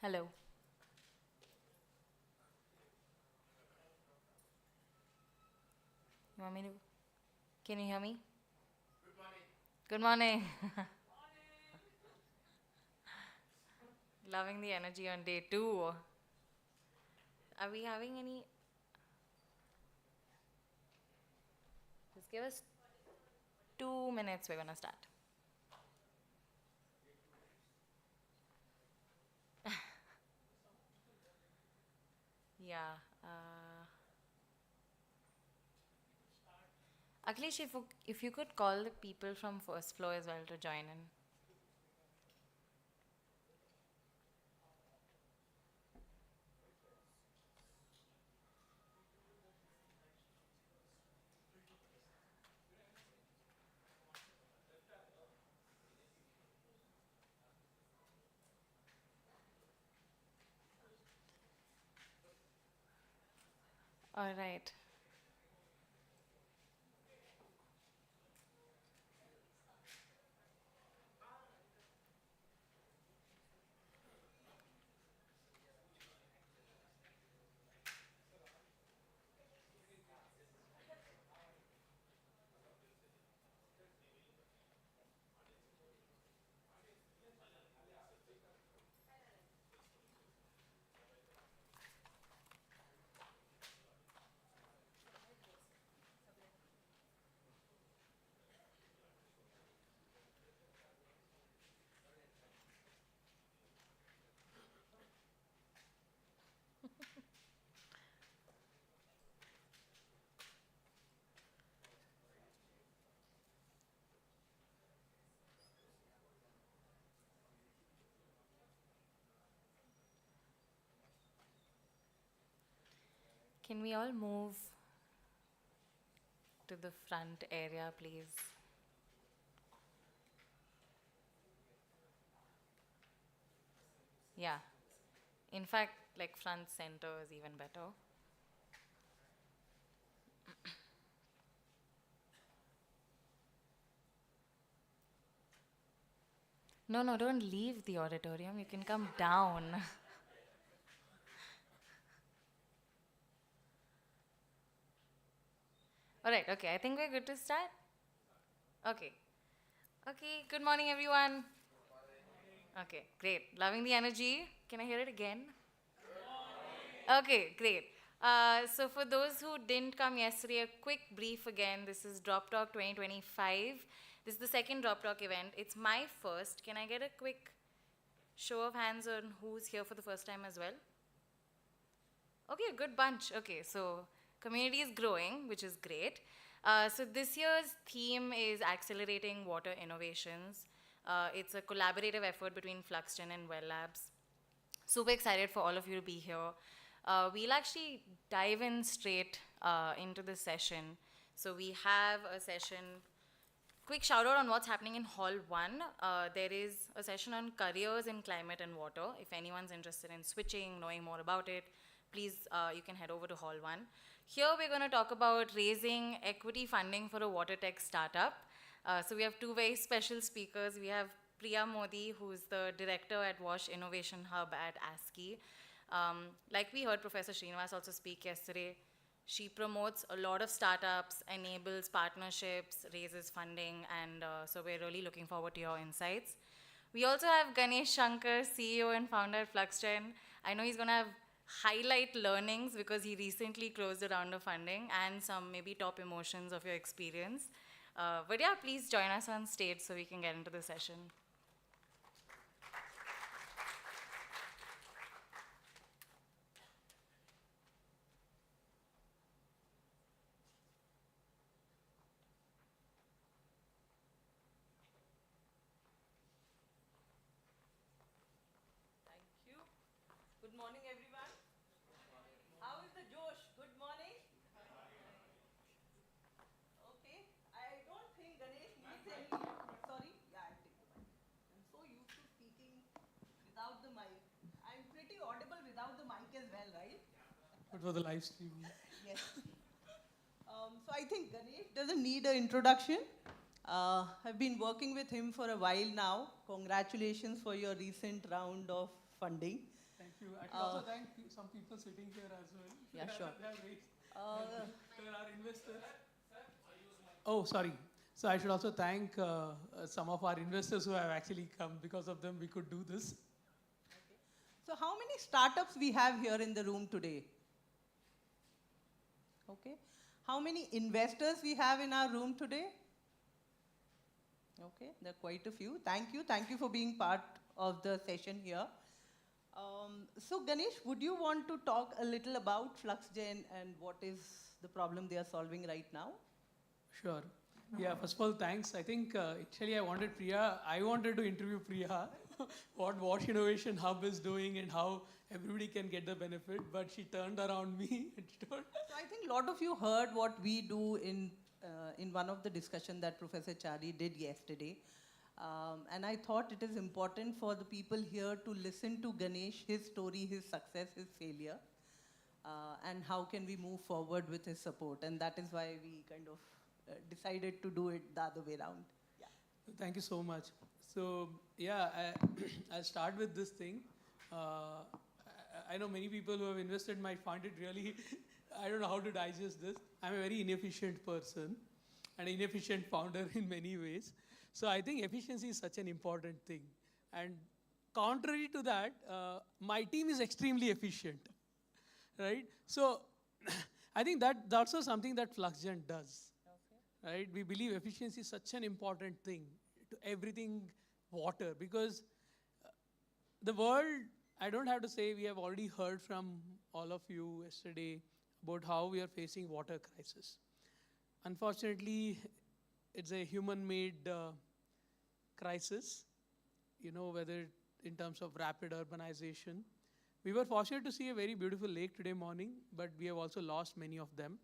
Hello. You want me to? Can you hear me? Good morning. Loving the energy on day two. Are we having any? Just give us 2 minutes. We're gonna start. Yeah. Akhilesh, if you could call the people from first floor as well to join in. All right. Can we all move to the front area, please? Yeah. In fact, like front center is even better. No, no, don't leave the auditorium. You can come down. All right, okay, I think we're good to start. Okay. Okay, good morning, everyone. Okay, great. Loving the energy. Can I hear it again? Okay, great. So, for those who didn't come yesterday, a quick brief again. This is Drop Talk 2025. This is the second Drop Talk event. It's my first. Can I get a quick show of hands on who's here for the first time as well? Okay, a good bunch. Okay, so community is growing, which is great. So this year's theme is accelerating water innovations. It's a collaborative effort between Fluxton and Well Labs. Super excited for all of you to be here. We'll actually dive in straight into this session. So we have a session. Quick shout out on what's happening in Hall 1. There is a session on careers in climate and water. If anyone's interested in switching, knowing more about it, please, you can head over to Hall 1. Here we're going to talk about raising equity funding for a water tech startup. So we have two very special speakers. We have Priya Modi, who's the director at Wash Innovation Hub at ASCII. Like we heard Professor Srinivas also speak yesterday, she promotes a lot of startups, enables partnerships, raises funding, and so we're really looking forward to your insights. We also have Ganesh Shankar, CEO and founder at Fluxgen. I know he's going to have highlight learnings because he recently closed a round of funding and some maybe top emotions of your experience. But yeah, please join us on stage so we can get into the session. Thank you. Good morning, everyone. How is the Josh? Good morning. Okay. I don't think Ganesh needs any. Sorry. Yeah, I'll take the mic. I'm so used to speaking without the mic. I'm pretty audible without the mic as well, right? But for the live stream, Yes. So I think Ganesh doesn't need an introduction. I've been working with him for a while now. Congratulations for your recent round of funding. you. I should also thank some people sitting here as well. Yeah, sure. They have raised. Uh, There are investors. Oh, sorry. So I should also thank some of our investors who have actually come. Because of them, we could do this. So how many startups we have here in the room today? Okay. How many investors we have in our room today? Okay, there are quite a few. Thank you. Thank you for being part of the session here. So Ganesh, would you want to talk a little about FluxGen and what is the problem they are solving right now? Sure. Yeah, first of all, thanks. I think actually I wanted to interview Priya, what Wash Innovation Hub is doing and how everybody can get the benefit, but she turned around me and she told, So I think a lot of you heard what we do in one of the discussion that Professor Chari did yesterday. And I thought it is important for the people here to listen to Ganesh, his story, his success, his failure, and how can we move forward with his support. And that is why we kind of decided to do it the other way around. Yeah. thank you so much. So yeah, I'll start with this thing. I know many people who have invested might find it really, I don't know how to digest this. I'm a very inefficient person and an inefficient founder in many ways. So I think efficiency is such an important thing. And contrary to that, my team is extremely efficient, right? So I think that's also something that FluxGen does. Right? We believe efficiency is such an important thing to everything water because the world, I don't have to say, we have already heard from all of you yesterday about how we are facing water crisis. Unfortunately, it's a human-made crisis, you know, whether in terms of rapid urbanization. We were fortunate to see a very beautiful lake today morning, but we have also lost many of them.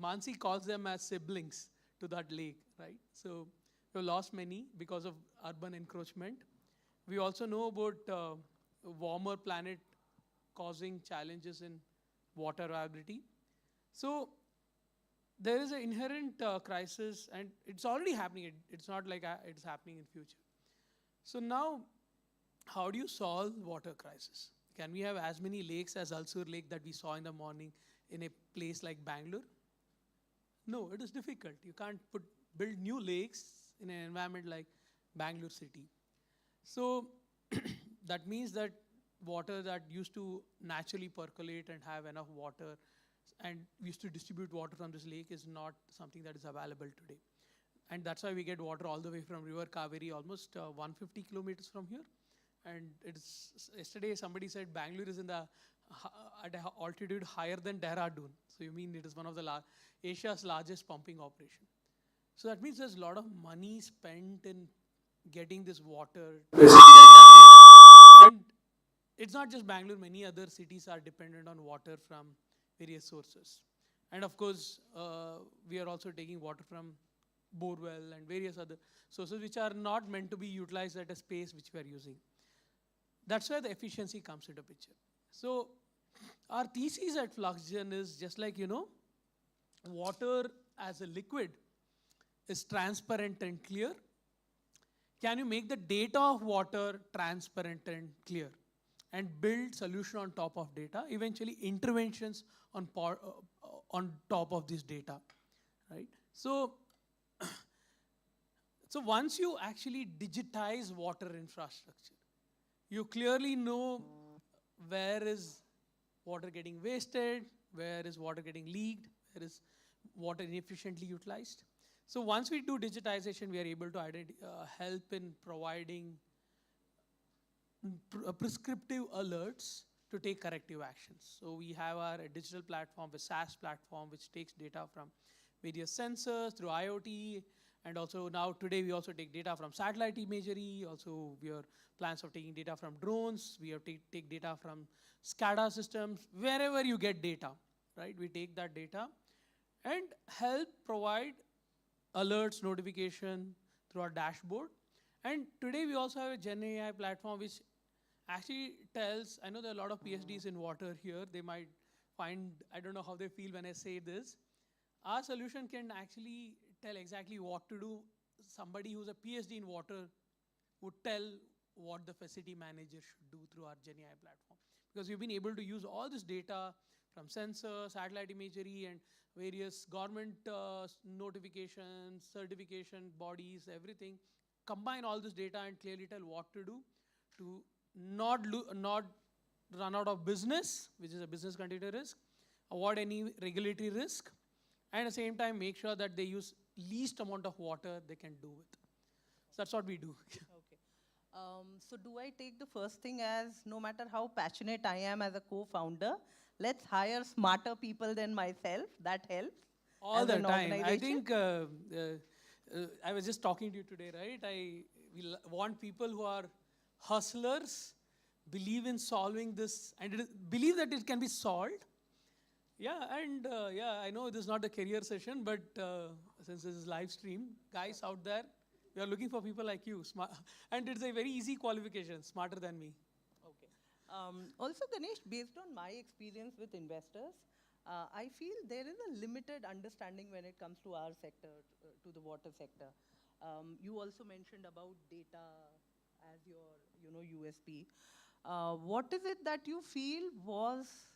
Mansi calls them as siblings to that lake, right? So we've lost many because of urban encroachment. We also know about a warmer planet causing challenges in water availability. So there is an inherent crisis and it's already happening. It's not like it's happening in future. So now, how do you solve water crisis? Can we have as many lakes as Alsur Lake that we saw in the morning in a place like Bangalore? No, it is difficult. You can't build new lakes in an environment like Bangalore city. So that means that water that used to naturally percolate and have enough water and we used to distribute water from this lake is not something that is available today. And that's why we get water all the way from River Kaveri, almost 150 kilometers from here. And yesterday somebody said Bangalore is at an altitude higher than Dehradun. So you mean it is one of the Asia's largest pumping operation. So that means there's a lot of money spent in getting this water. And it's not just Bangalore, many other cities are dependent on water from various sources. And of course, we are also taking water from borewell and various other sources which are not meant to be utilized at a space which we are using. That's where the efficiency comes into picture. So our thesis at FluxGen is just like, you know, water as a liquid is transparent and clear. Can you make the data of water transparent and clear and build solution on top of data, eventually interventions on top of this data, right? So once you actually digitize water infrastructure, you clearly know where is water getting wasted, where is water getting leaked, where is water inefficiently utilized. So once we do digitization, we are able to help in providing prescriptive alerts to take corrective actions. So we have our digital platform, a SaaS platform, which takes data from various sensors through IoT, and also now today we also take data from satellite imagery. Also we are plans of taking data from drones. We have take data from SCADA systems. Wherever you get data, right? We take that data and help provide alerts, notification through our dashboard. And today we also have a Gen AI platform which actually tells, I know there are a lot of PhDs in water here. They might find, I don't know how they feel when I say this. Our solution can actually tell exactly what to do. Somebody who's a PhD in water would tell what the facility manager should do through our Gen AI platform. because we've been able to use all this data from sensors, satellite imagery, and various government notifications, certification bodies, everything, combine all this data and clearly tell what to do to not run out of business, which is a business continuity risk, avoid any regulatory risk, and at the same time make sure that they use least amount of water they can do with. So that's what we do. Okay. So do I take the first thing as no matter how passionate I am as a co-founder, let's hire smarter people than myself. That helps. All as the an time. I organization? think I was just talking to you today, right? We want people who are hustlers, believe in solving this, and believe that it can be solved. Yeah, and yeah, I know this is not a career session, but since this is live stream, guys out there, we are looking for people like you. And it's a very easy qualification, smarter than me. Okay. Also, Ganesh, based on my experience with investors, I feel there is a limited understanding when it comes to our sector, to the water sector. You also mentioned about data as your, USP. What is it that you feel was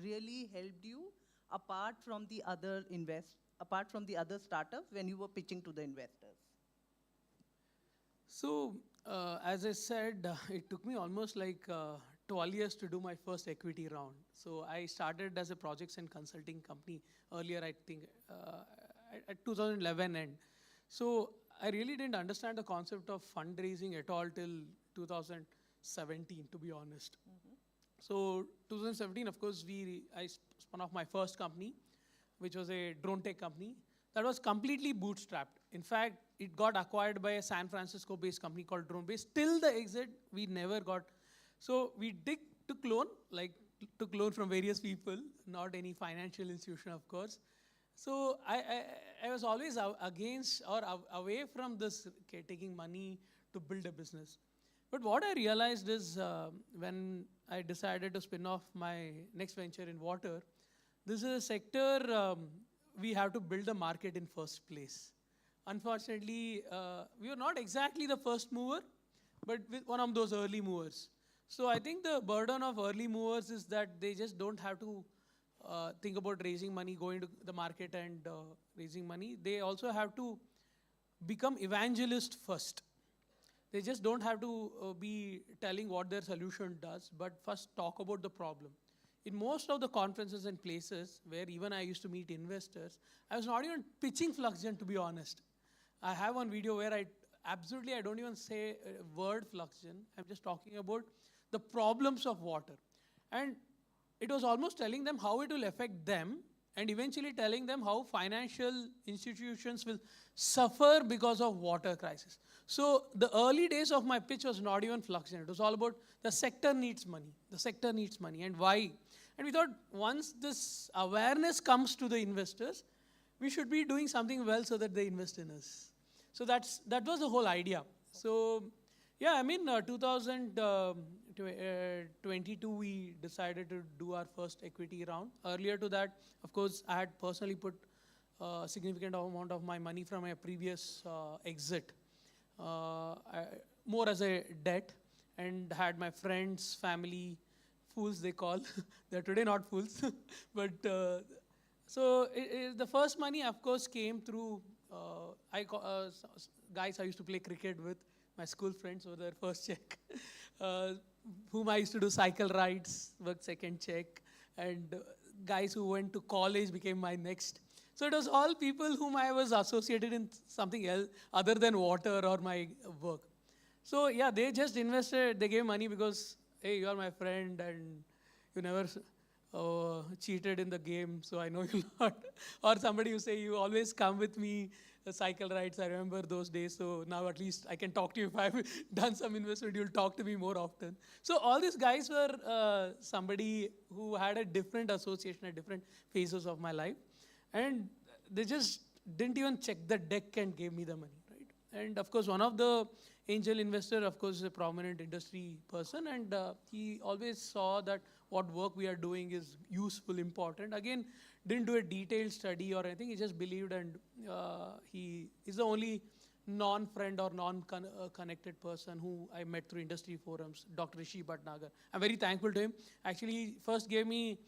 really helped you apart from the other startups when you were pitching to the investors? So, as I said, it took me almost like 12 years to do my first equity round. So, I started as a projects and consulting company earlier, I think, at 2011 end. So, I really didn't understand the concept of fundraising at all till 2017, to be honest. So, 2017, of course, I spun off my first company, which was a drone tech company that was completely bootstrapped. In fact, it got acquired by a San Francisco-based company called DroneBase. Till the exit, we never got. So we took loan from various people, not any financial institution, of course. So I was always against or away from this taking money to build a business. But what I realized is when I decided to spin off my next venture in water, this is a sector we have to build a market in first place. Unfortunately, we were not exactly the first mover, but with one of those early movers. So I think the burden of early movers is that they just don't have to think about raising money, going to the market and raising money. They also have to become evangelist first. They just don't have to be telling what their solution does, but first talk about the problem. In most of the conferences and places where even I used to meet investors, I was not even pitching Fluxgen, to be honest. I have one video where I don't even say a word Fluxgen. I'm just talking about the problems of water. And it was almost telling them how it will affect them and eventually telling them how financial institutions will suffer because of water crisis. So the early days of my pitch was not even Fluxgen. It was all about the sector needs money. The sector needs money and why. And we thought once this awareness comes to the investors, we should be doing something well so that they invest in us. So that was the whole idea. So yeah, I mean, 2022, we decided to do our first equity round. Earlier to that, of course, I had personally put a significant amount of my money from my previous exit, more as a debt, and had my friends, family, fools they call. They're today not fools. But so the first money, of course, came through guys I used to play cricket with, my school friends were their first check, whom I used to do cycle rides, work second check, and guys who went to college became my next. So it was all people whom I was associated in something else other than water or my work. So yeah, they just invested, they gave money because, hey, you are my friend and you never cheated in the game, so I know you a lot. Or somebody who say, you always come with me, cycle rides, I remember those days, so now at least I can talk to you. If I've done some investment, you'll talk to me more often. So all these guys were somebody who had a different association at different phases of my life. And they just didn't even check the deck and gave me the money, right? And of course, one of the angel investor, of course, is a prominent industry person, and he always saw that what work we are doing is useful, important. Again, didn't do a detailed study or anything. He just believed, and he is the only non-friend or non-connected person who I met through industry forums, Dr. Rishi Bhatnagar. I'm very thankful to him. Actually, he first gave me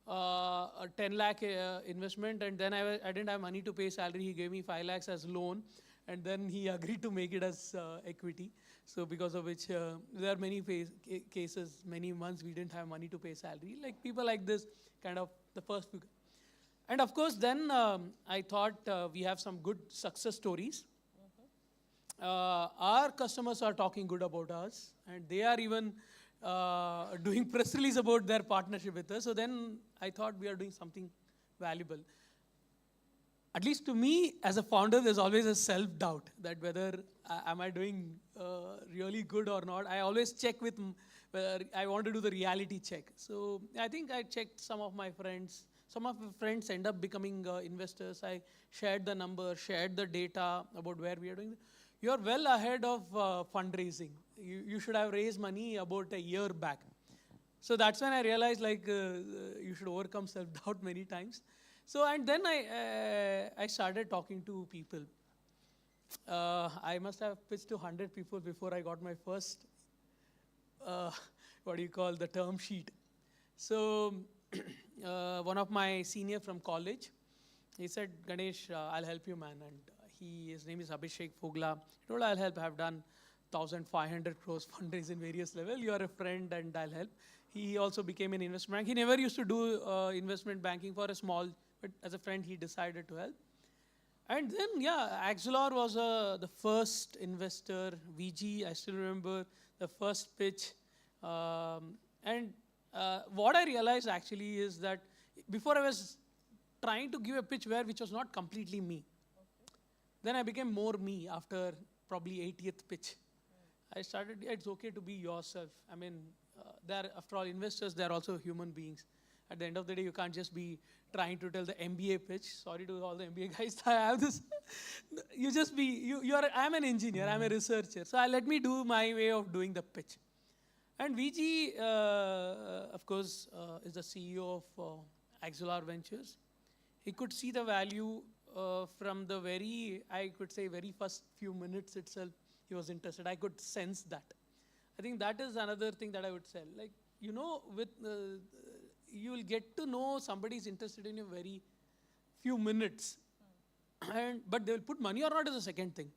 a 10 lakh investment, and then I didn't have money to pay salary. He gave me 5 lakhs as loan, and then he agreed to make it as equity. So because of which there are many cases, many months we didn't have money to pay salary. Like people like this, kind of the first few. And of course, then I thought we have some good success stories. Our customers are talking good about us, and they are even doing press release about their partnership with us. So then I thought we are doing something valuable. At least to me, as a founder, there's always a self-doubt that whether am I doing really good or not. I always check with whether I want to do the reality check. So I think I checked some of my friends. Some of my friends end up becoming investors. I shared the number, shared the data about where we are doing. You are well ahead of fundraising. You should have raised money about a year back. So that's when I realized you should overcome self-doubt many times. So, and then I started talking to people. I must have pitched to 100 people before I got my first, the term sheet. So one of my senior from college, he said, Ganesh, I'll help you, man. And his name is Abhishek Fogla. He told, I'll help. I've done 1,500 crores fundraise in various levels. You are a friend and I'll help. He also became an investment bank. He never used to do investment banking for a small, but as a friend, he decided to help. And then, Axelar was the first investor, VG, I still remember the first pitch. And what I realized actually is that before I was trying to give a pitch which was not completely me. Then I became more me after probably 80th pitch. I started, it's okay to be yourself. I mean, after all, investors, they're also human beings. At the end of the day, you can't just be trying to tell the MBA pitch. Sorry to all the MBA guys. I have this. You just be, I'm an engineer, I'm a researcher. So let me do my way of doing the pitch. And VG, of course, is the CEO of Axelar Ventures. He could see the value from the very first few minutes itself. He was interested. I could sense that. I think that is another thing that I would say. Like, you will get to know somebody is interested in you very few minutes. But they will put money or not is the second thing.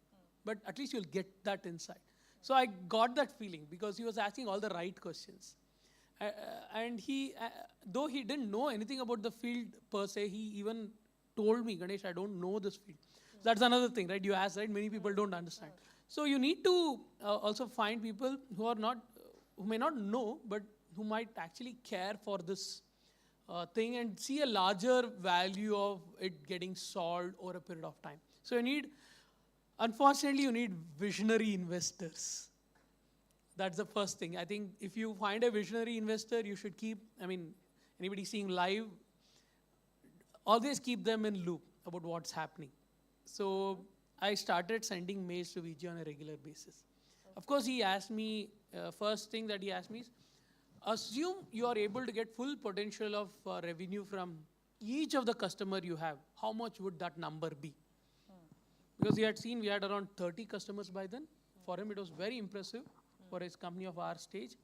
But at least you'll get that insight. So I got that feeling because he was asking all the right questions. And he, though he didn't know anything about the field per se, he even told me, Ganesh, I don't know this field. That's another thing, right? You asked, right? Many people don't understand. So you need to also find people who may not know, but who might actually care for this thing and see a larger value of it getting solved over a period of time. So unfortunately, you need visionary investors. That's the first thing. I think if you find a visionary investor, you should anybody seeing live, always keep them in loop about what's happening. So I started sending mails to VG on a regular basis. Of course, he asked me, first thing that he asked me is, assume you are able to get full potential of revenue from each of the customer you have. How much would that number be? Because we had around 30 customers by then. For him, it was very impressive for his company of our stage.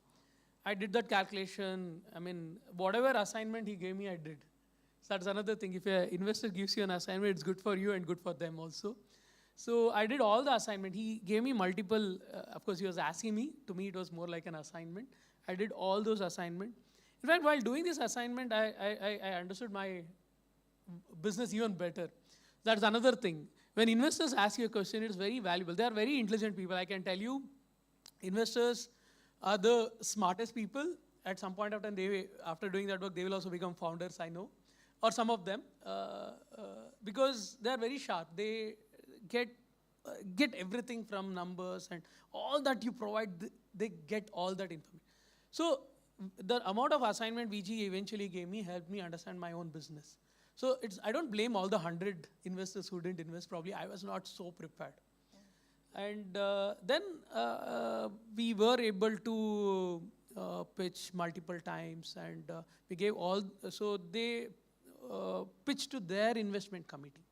I did that calculation. Whatever assignment he gave me, I did. So that's another thing. If an investor gives you an assignment, it's good for you and good for them also. So I did all the assignment. He gave me multiple, of course, he was asking me. To me, it was more like an assignment. I did all those assignments. In fact, while doing this assignment, I understood my business even better. That's another thing. When investors ask you a question, it is very valuable. They are very intelligent people. I can tell you, investors are the smartest people. At some point of time, after doing that work, they will also become founders, I know. Or some of them. Because they are very sharp. They get everything from numbers and all that you provide, they get all that information. So the amount of assignment VG eventually gave me helped me understand my own business. So I don't blame all the 100 investors who didn't invest. Probably I was not so prepared. And then we were able to pitch multiple times, and we gave so they pitched to their investment committee.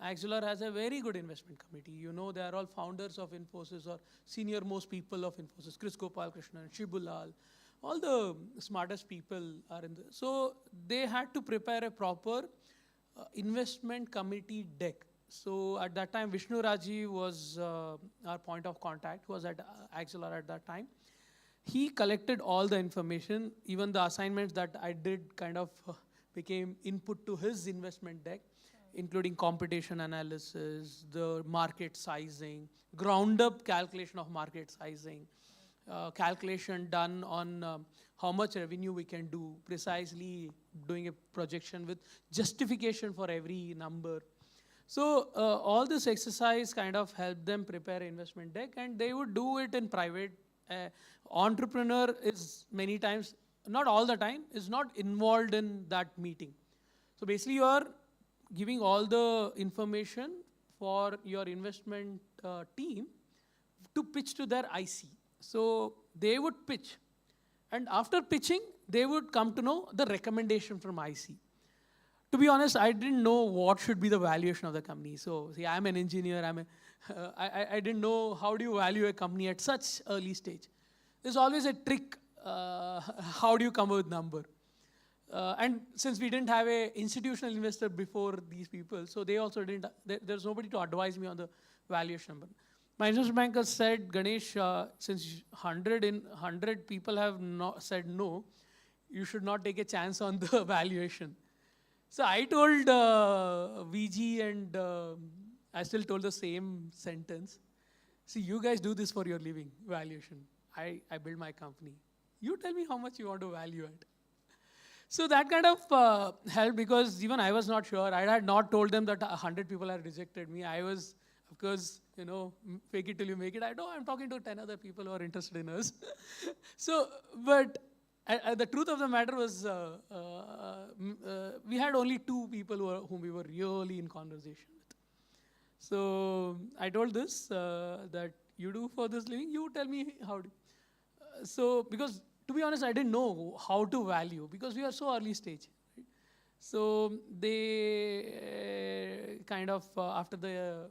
Axelar has a very good investment committee. You know, they are all founders of Infosys or senior most people of Infosys. Chris Gopalakrishnan, Shibulal, all the smartest people are in the. So they had to prepare a proper investment committee deck. So at that time, Vishnu Raji was our point of contact, who was at Axelar at that time. He collected all the information, even the assignments that I did kind of became input to his investment deck, including computation analysis, the market sizing, ground up calculation of market sizing, calculation done on how much revenue we can do, precisely doing a projection with justification for every number. So all this exercise kind of helped them prepare investment deck, and they would do it in private. Entrepreneur is many times, not all the time, is not involved in that meeting. So basically you are giving all the information for your investment team to pitch to their IC. So they would pitch. And after pitching, they would come to know the recommendation from IC. To be honest, I didn't know what should be the valuation of the company. So see, I'm an engineer. I didn't know how do you value a company at such early stage. There's always a trick. How do you come up with number? And since we didn't have an institutional investor before these people, so they also didn't, there's nobody to advise me on the valuation number. My investment banker said, Ganesh, since 100 people have said no, you should not take a chance on the valuation. So I told VG, and I still told the same sentence. See, you guys do this for your living, valuation. I build my company. You tell me how much you want to value it. So that kind of helped, because even I was not sure. I had not told them that 100 people had rejected me. I was, of course, you know, fake it till you make it. I know I'm talking to 10 other people who are interested in us. So, but the truth of the matter was we had only 2 people whom we were really in conversation with. So I told this, that you do for this living, you tell me how to. So, because to be honest, I didn't know how to value, because we are so early stage. Right? So they kind of, after the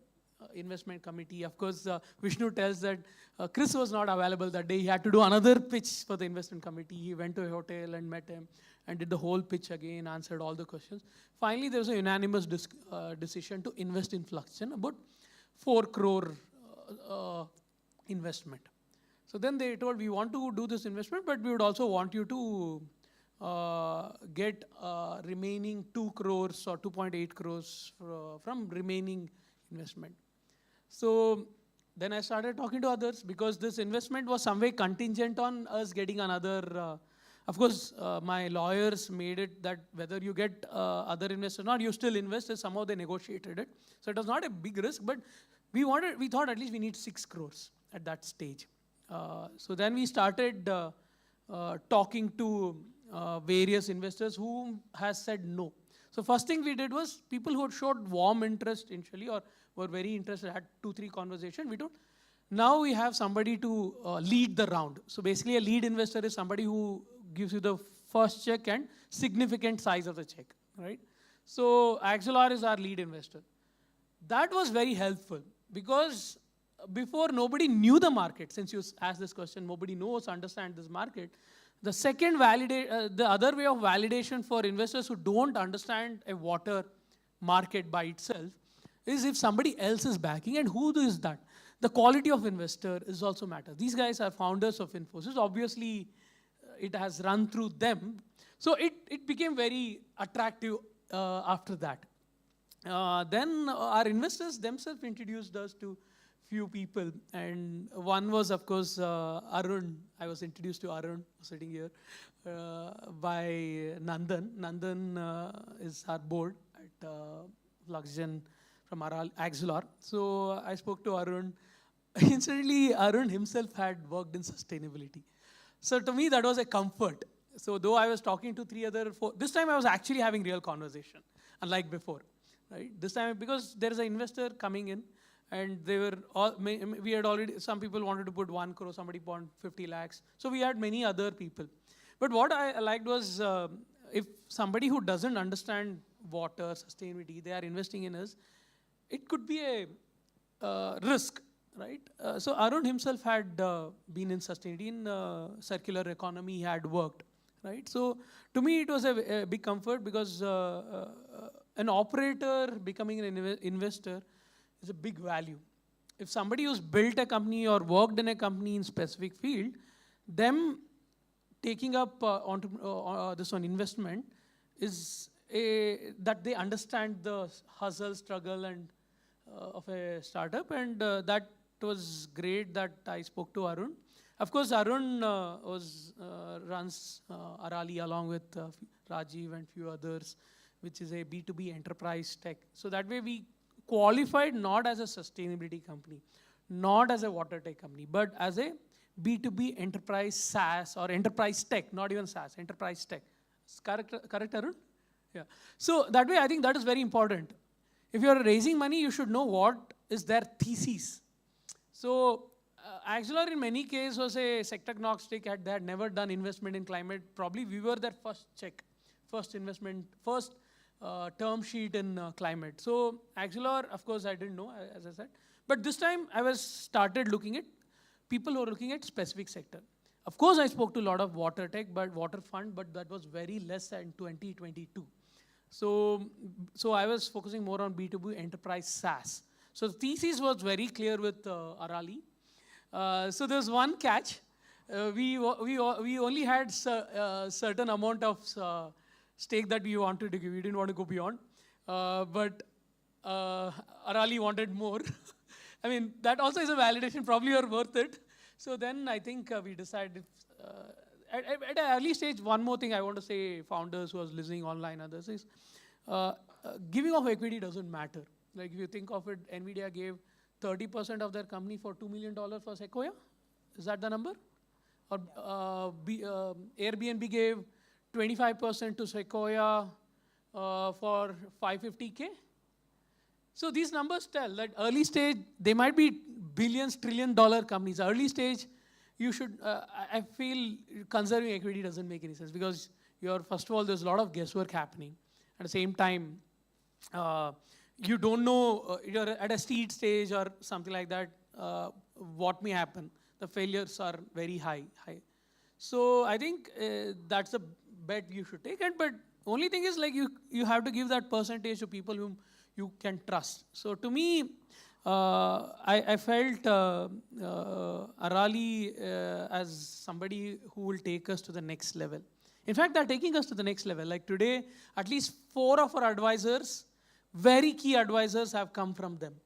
investment committee, of course, Vishnu tells that Chris was not available that day. He had to do another pitch for the investment committee. He went to a hotel and met him and did the whole pitch again, answered all the questions. Finally, there was a unanimous decision to invest in Fluxgen, about 4 crore investment. So then they told, we want to do this investment, but we would also want you to get remaining 2 crores or 2.8 crores from remaining investment. So then I started talking to others, because this investment was some way contingent on us getting another. Of course, my lawyers made it that whether you get other investors or not, you still invest. Somehow they negotiated it. So it was not a big risk, but we thought at least we need 6 crores at that stage. So then we started talking to various investors who has said no. So first thing we did was people who had showed warm interest initially or were very interested, had 2-3 conversations. We told, now we have somebody to lead the round. So basically a lead investor is somebody who gives you the first check and significant size of the check, right? So Axelar is our lead investor. That was very helpful, because before nobody knew the market. Since you asked this question, nobody understands this market. The second the other way of validation for investors who don't understand a water market by itself is if somebody else is backing, and who is that? The quality of investor is also matters. These guys are founders of Infosys. Obviously, it has run through them. So it became very attractive after that. Then our investors themselves introduced us to few people, and one was, of course, Arun. I was introduced to Arun, sitting here, by Nandan. Nandan is our board at Fluxgen from Axelar. So I spoke to Arun. Incidentally, Arun himself had worked in sustainability. So to me, that was a comfort. So though I was talking to 4, this time I was actually having real conversation, unlike before, right? This time, because there is an investor coming in, and they were all, we had already, some people wanted to put 1 crore, somebody put 50 lakhs. So we had many other people. But what I liked was, if somebody who doesn't understand water, sustainability, they are investing in us, it could be a risk, right? So Arun himself had been in sustainability, in circular economy, he had worked, right? So to me, it was a big comfort because an operator becoming an investor is a big value. If somebody who's built a company or worked in a company in specific field, them taking up onto this one investment is that they understand the hustle, struggle, and of a startup, and that was great that I spoke to Arun. Of course, Arun runs Arali along with Rajiv and few others, which is a B2B enterprise tech. So that way we qualified not as a sustainability company, not as a water tech company, but as a B2B enterprise SaaS or enterprise tech, not even SaaS, enterprise tech. Correct, Arun? Yeah. So that way, I think that is very important. If you are raising money, you should know what is their thesis. So Axelar in many cases was a sector agnostic. They had never done investment in climate. Probably we were their first check, first investment, first term sheet in climate. So Axelar, of course, I didn't know, as I said. But this time I was started looking at people who are looking at specific sector. Of course, I spoke to a lot of water tech, but water fund, but that was very less in 2022. So I was focusing more on B2B enterprise SaaS. So the thesis was very clear with Arali. So there's one catch. We only had certain amount of stake that we wanted to give. We didn't want to go beyond. But Arali wanted more. I mean, that also is a validation. Probably you're worth it. So then I think we decided, at an early stage, one more thing I want to say, founders who are listening online, others, is giving of equity doesn't matter. Like if you think of it, NVIDIA gave 30% of their company for $2 million for Sequoia. Is that the number? Or Airbnb gave 25% to Sequoia for $550K. So these numbers tell that early stage, they might be billions, trillion-dollar companies. Early stage, you should, I feel conserving equity doesn't make any sense because first of all, there's a lot of guesswork happening. At the same time, you don't know, you're at a seed stage or something like that, what may happen. The failures are very high. So I think that's a bet you should take. But only thing is like you have to give that percentage to people whom you can trust. So to me, I felt Arali as somebody who will take us to the next level. In fact, they're taking us to the next level. Like today, at least 4 of our advisors, very key advisors, have come from them.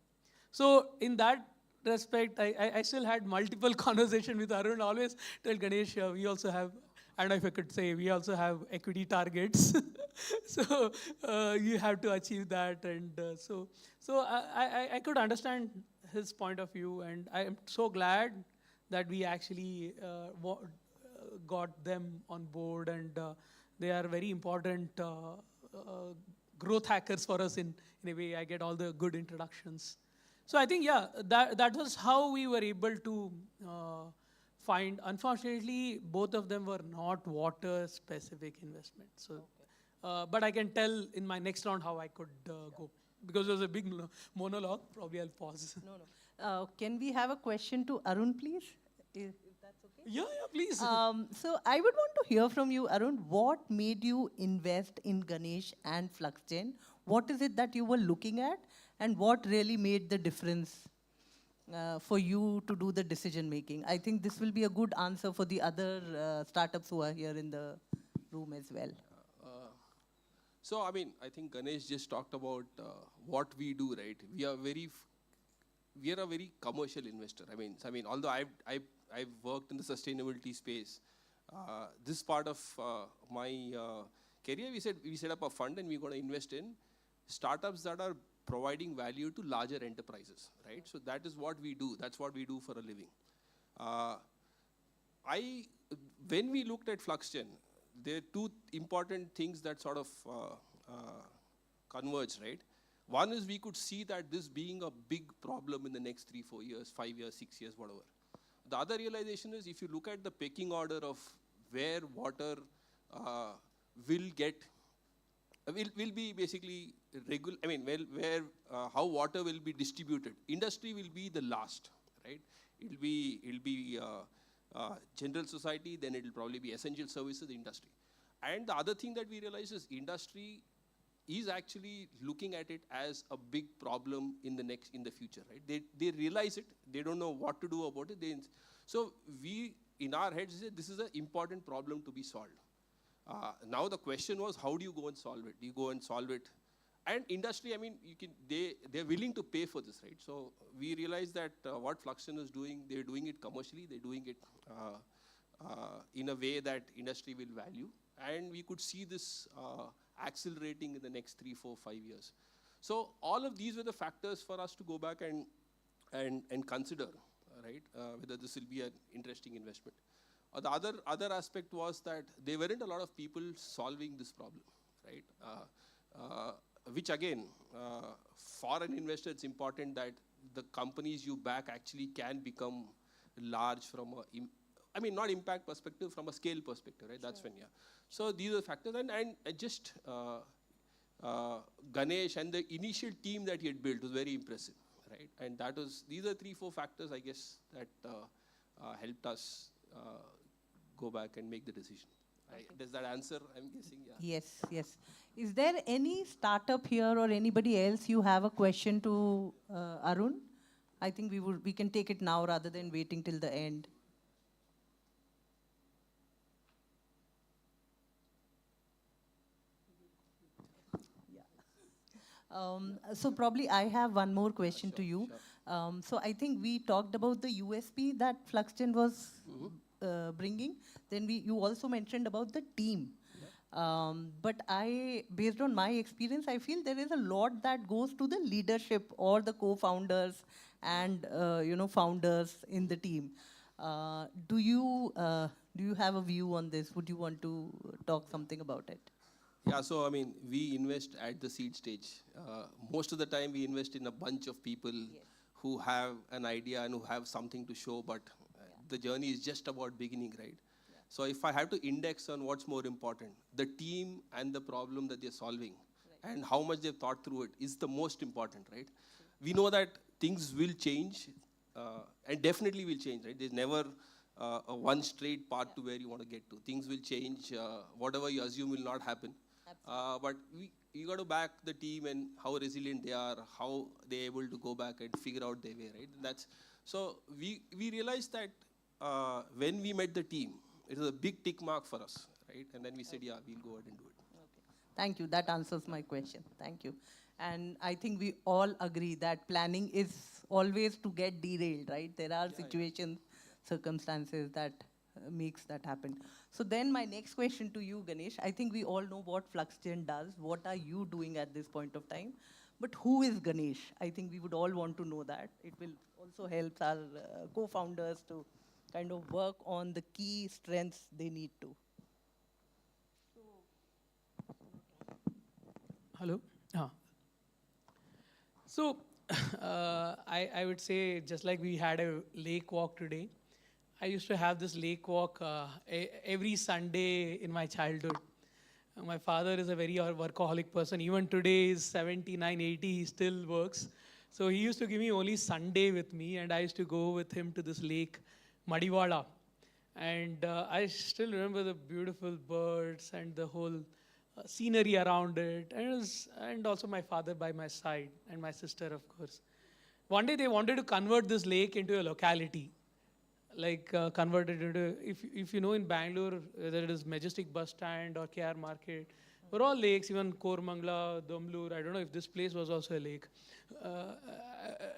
So in that respect, I still had multiple conversations with Arun. Always tell Ganesh, we also have, I don't know if I could say, we also have equity targets. So you have to achieve that. And so I could understand his point of view. And I am so glad that we actually got them on board. And they are very important growth hackers for us in a way. I get all the good introductions. So I think, yeah, that was how we were able to find. Unfortunately, both of them were not water-specific investments. So, but I can tell in my next round how I could go. Because it was a big monologue, probably I'll pause. No. Can we have a question to Arun, please? If that's okay? Yeah, please. So I would want to hear from you, Arun. What made you invest in Ganesh and FluxGen? What is it that you were looking at? And what really made the difference for you to do the decision making? I think this will be a good answer for the other startups who are here in the room as well. So, I mean, I think Ganesh just talked about what we do, right? We are a very commercial investor. I mean, although I've worked in the sustainability space, this part of my career, we set up a fund and we're going to invest in startups that are providing value to larger enterprises, right? So that is what we do. That's what we do for a living. When we looked at FluxGen, there are 2 important things that sort of converge, right? One is we could see that this being a big problem in the next 3, 4 years, 5 years, 6 years, whatever. The other realization is if you look at the pecking order of where water will get will be basically regular. I mean, how water will be distributed. Industry will be the last, right? It'll be general society. Then it'll probably be essential services, industry. And the other thing that we realize is industry is actually looking at it as a big problem in the future, right? They realize it. They don't know what to do about it. So we in our heads say this is an important problem to be solved. Now the question was, how do you go and solve it? Do you go and solve it? And industry, I mean, they're willing to pay for this, right? So we realized that what Fluxgen is doing, they're doing it commercially. They're doing it in a way that industry will value. And we could see this accelerating in the next 3, 4, 5 years. So all of these were the factors for us to go back and consider, right, whether this will be an interesting investment. The other aspect was that there weren't a lot of people solving this problem, right? Which again, for an investor, it's important that the companies you back actually can become large from not impact perspective, from a scale perspective, right? Sure. That's when, yeah. So these are the factors, and just Ganesh and the initial team that he had built was very impressive, right? And these are 3, 4 factors, I guess, that helped us go back and make the decision. Okay. Does that answer? I'm guessing, yeah. Yes, yes. Is there any startup here or anybody else you have a question to Arun? I think we can take it now rather than waiting till the end. So probably I have one more question to you. Sure. So I think we talked about the USP that Fluxgen was bringing. Then you also mentioned about the team. Yeah. But based on my experience, I feel there is a lot that goes to the leadership or the co-founders and founders in the team. Do you have a view on this? Would you want to talk something about it? Yeah, so I mean, we invest at the seed stage. Most of the time, we invest in a bunch of people who have an idea and who have something to show, but the journey is just about beginning, right? Yeah. So if I have to index on what's more important, the team and the problem that they're solving, and how much they've thought through it is the most important, right? We know that things will change, and definitely will change, right? There's never a one straight path to where you want to get to. Things will change. Whatever you assume will not happen. But you got to back the team and how resilient they are, how they're able to go back and figure out their way, right? So we realized that when we met the team, it was a big tick mark for us, right? And then we said, yeah, we'll go ahead and do it. Okay. Thank you. That answers my question. Thank you. And I think we all agree that planning is always to get derailed, right? There are situations, circumstances that makes that happen. So then my next question to you, Ganesh, I think we all know what Fluxgen does. What are you doing at this point of time? But who is Ganesh? I think we would all want to know that. It will also help our co-founders to kind of work on the key strengths they need to. Hello? So I would say, just like we had a lake walk today, I used to have this lake walk every Sunday in my childhood. My father is a very workaholic person. Even today, he's 79, 80, he still works. So he used to give me only Sunday with me, and I used to go with him to this lake, Madiwala. And I still remember the beautiful birds and the whole scenery around it, and also my father by my side, and my sister, of course. One day they wanted to convert this lake into a locality, like converted into, if you know in Bangalore, whether it is Majestic Bus Stand or KR Market, were all lakes, even Kormangla, Domlur, I don't know if this place was also a lake,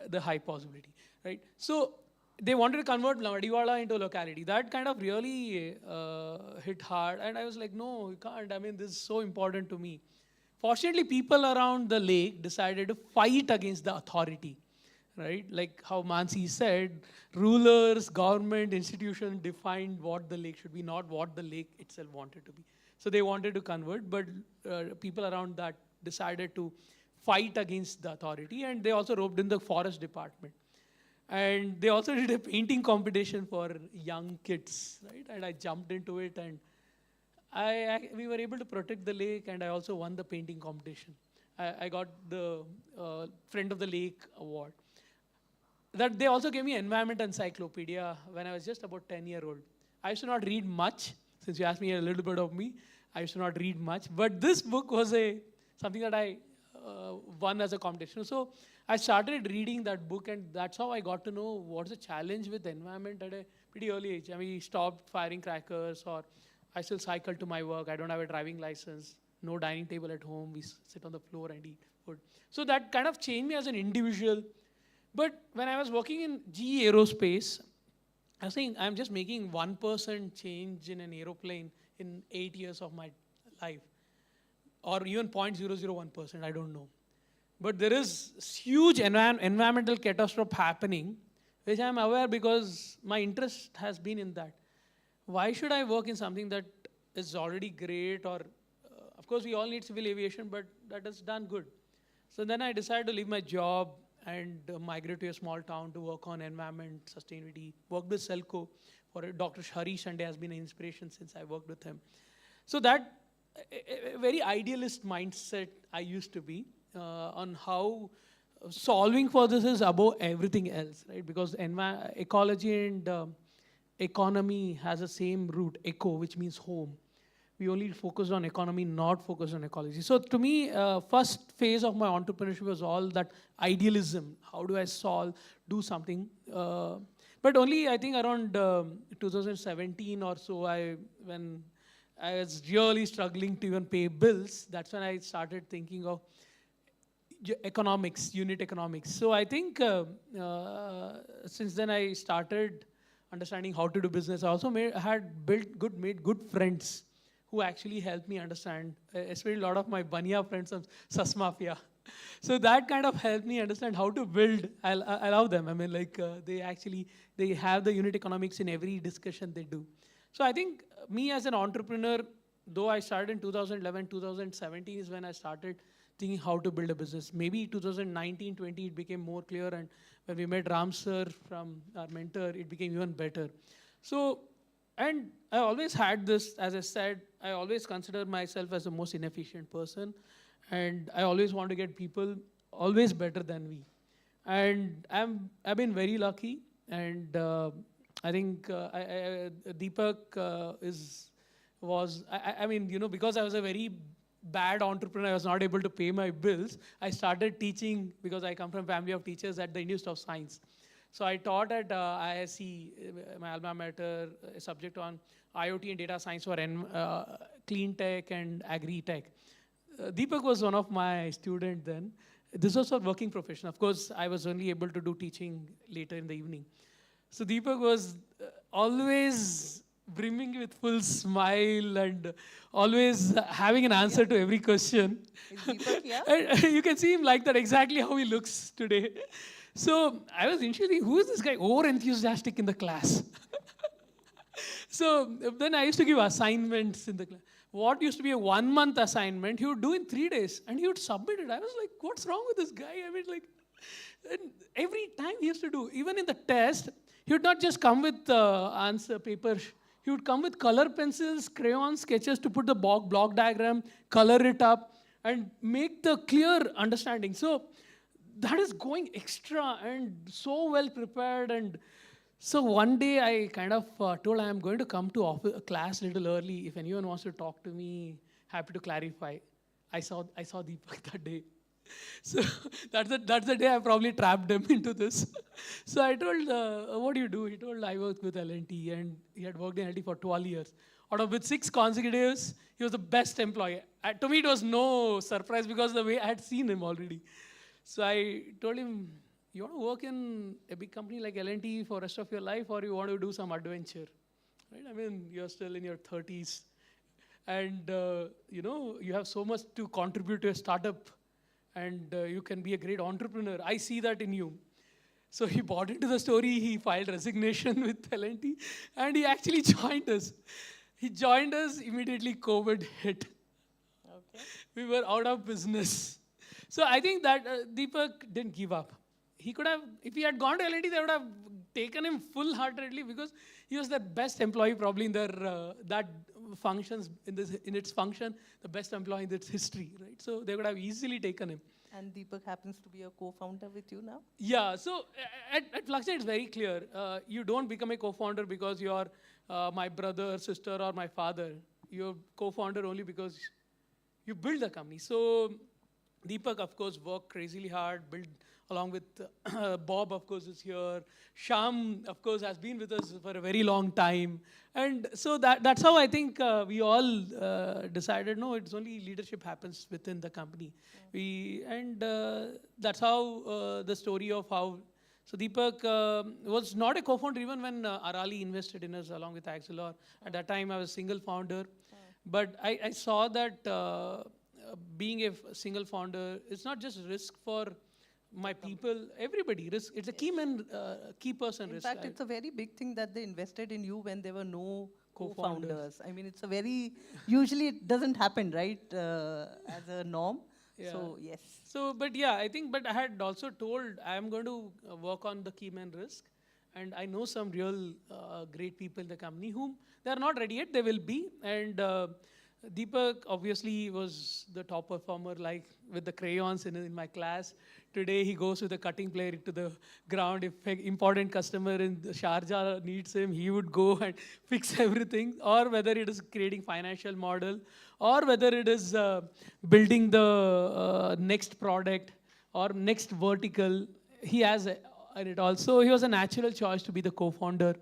the high possibility, right? So they wanted to convert Madiwala into a locality. That kind of really hit hard, and I was like, no, you can't. I mean, this is so important to me. Fortunately, people around the lake decided to fight against the authority, right? Like how Mansi said, rulers, government, institutions defined what the lake should be, not what the lake itself wanted to be. So they wanted to convert, but people around that decided to fight against the authority, and they also roped in the forest department. And they also did a painting competition for young kids, right? And I jumped into it, and we were able to protect the lake, and I also won the painting competition. I got the Friend of the Lake award. That they also gave me Environment Encyclopedia when I was just about 10-year-old. I used to not read much. Since you asked me a little bit of me, I used to not read much. But this book was something that I won as a competition. So I started reading that book, and that's how I got to know what's the challenge with the environment at a pretty early age. I mean, we stopped firing crackers, or I still cycle to my work. I don't have a driving license. No dining table at home. We sit on the floor and eat food. So that kind of changed me as an individual. But when I was working in GE Aerospace, I was saying I'm just making 1% change in an aeroplane in 8 years of my life, or even 0.001%, I don't know. But there is huge environmental catastrophe happening, which I'm aware because my interest has been in that. Why should I work in something that is already great, or of course we all need civil aviation, but that is done good. So then I decided to leave my job and migrate to a small town to work on environment, sustainability, work with Selco. Dr. Harish Shande has been an inspiration since I worked with him. So that a very idealist mindset I used to be on how solving for this is above everything else, right? Because ecology and economy has the same root, eco, which means home. We only focused on economy, not focused on ecology. So to me, first phase of my entrepreneurship was all that idealism. How do I do something? But only I think around 2017 or so, when I was really struggling to even pay bills, that's when I started thinking of economics, unit economics. So I think since then I started understanding how to do business. I also made good friends who actually helped me understand, especially a lot of my Bania friends of SAS Mafia. So that kind of helped me understand how to build. I love them. I mean, like they have the unit economics in every discussion they do. So I think me as an entrepreneur, though I started in 2011, 2017 is when I started thinking how to build a business. Maybe 2019, 20, it became more clear, and when we met Ram sir from our mentor, it became even better. So, and I always had this, as I said, I always consider myself as the most inefficient person, and I always want to get people always better than me. And I've been very lucky, and I think Deepak I mean, you know, because I was a very bad entrepreneur, I was not able to pay my bills. I started teaching, because I come from a family of teachers, at the Institute of Science. So I taught at ISC, my alma mater, a subject on IoT and data science for clean tech and agri-tech. Deepak was one of my students then. This was for working profession. Of course, I was only able to do teaching later in the evening. So Deepak was always brimming with full smile and always having an answer to every question. Is Deepak here? And you can see him like that, exactly how he looks today. So I was initially, who is this guy over enthusiastic in the class? So then I used to give assignments in the class. What used to be a 1-month assignment, he would do in 3 days, and he would submit it. I was like, what's wrong with this guy? I mean, like, and every time he used to do, even in the test, he would not just come with answer paper. He would come with color pencils, crayons, sketches to put the block diagram, color it up, and make the clear understanding. So that is going extra and so well prepared. And so one day I kind of told I am going to come to class a little early. If anyone wants to talk to me, happy to clarify. I saw Deepak that day. So that's the day I probably trapped him into this. So I told, what do you do? He told, I work with L&T, and he had worked in L&T for 12 years. Out of which 6 consecutives, he was the best employee. To me, it was no surprise because the way I had seen him already. So I told him, you want to work in a big company like L&T for the rest of your life, or you want to do some adventure? Right? I mean, you're still in your 30s. And, you know, you have so much to contribute to a startup. And you can be a great entrepreneur. I see that in you. So he bought into the story. He filed resignation with L&T, and he actually joined us. He joined us, immediately COVID hit. Okay. We were out of business. So I think that Deepak didn't give up. he could have, if he had gone to L&T, they would have taken him full-heartedly because he was the best employee probably in their, that functions, in its function, the best employee in its history, right? So they would have easily taken him. And Deepak happens to be a co-founder with you now. Yeah, so at Fluxgen, it's very clear. You don't become a co-founder because you're my brother, sister, or my father. You're co-founder only because you build the company. So Deepak, of course, worked crazily hard, built along with Bob, of course, is here. Sham, of course, has been with us for a very long time. And so that's how I think we all decided, no, it's only leadership happens within the company. That's how the story of how, so Deepak was not a co-founder even when Arali invested in us along with Axelor. At that time, I was a single founder. But I saw that being a single founder, it's not just risk for my people, everybody. Risk. It's a key person In risk. fact, it's a very big thing that they invested in you when there were no Co-founders. co-founders. I mean, it's a very, usually it doesn't happen, right, as a norm. Yeah. So, yes. So, but yeah, I think, but I had also told I am going to work on the key man risk. And I know some real great people in the company whom they are not ready yet, they will be. And Deepak obviously was the top performer, like with the crayons in my class. Today he goes with a cutting player to the ground. If an important customer in Sharjah needs him, he would go and fix everything. Or whether it is creating financial model, or whether it is building the next product or next vertical, he has and it also, he was a natural choice to be the co-founder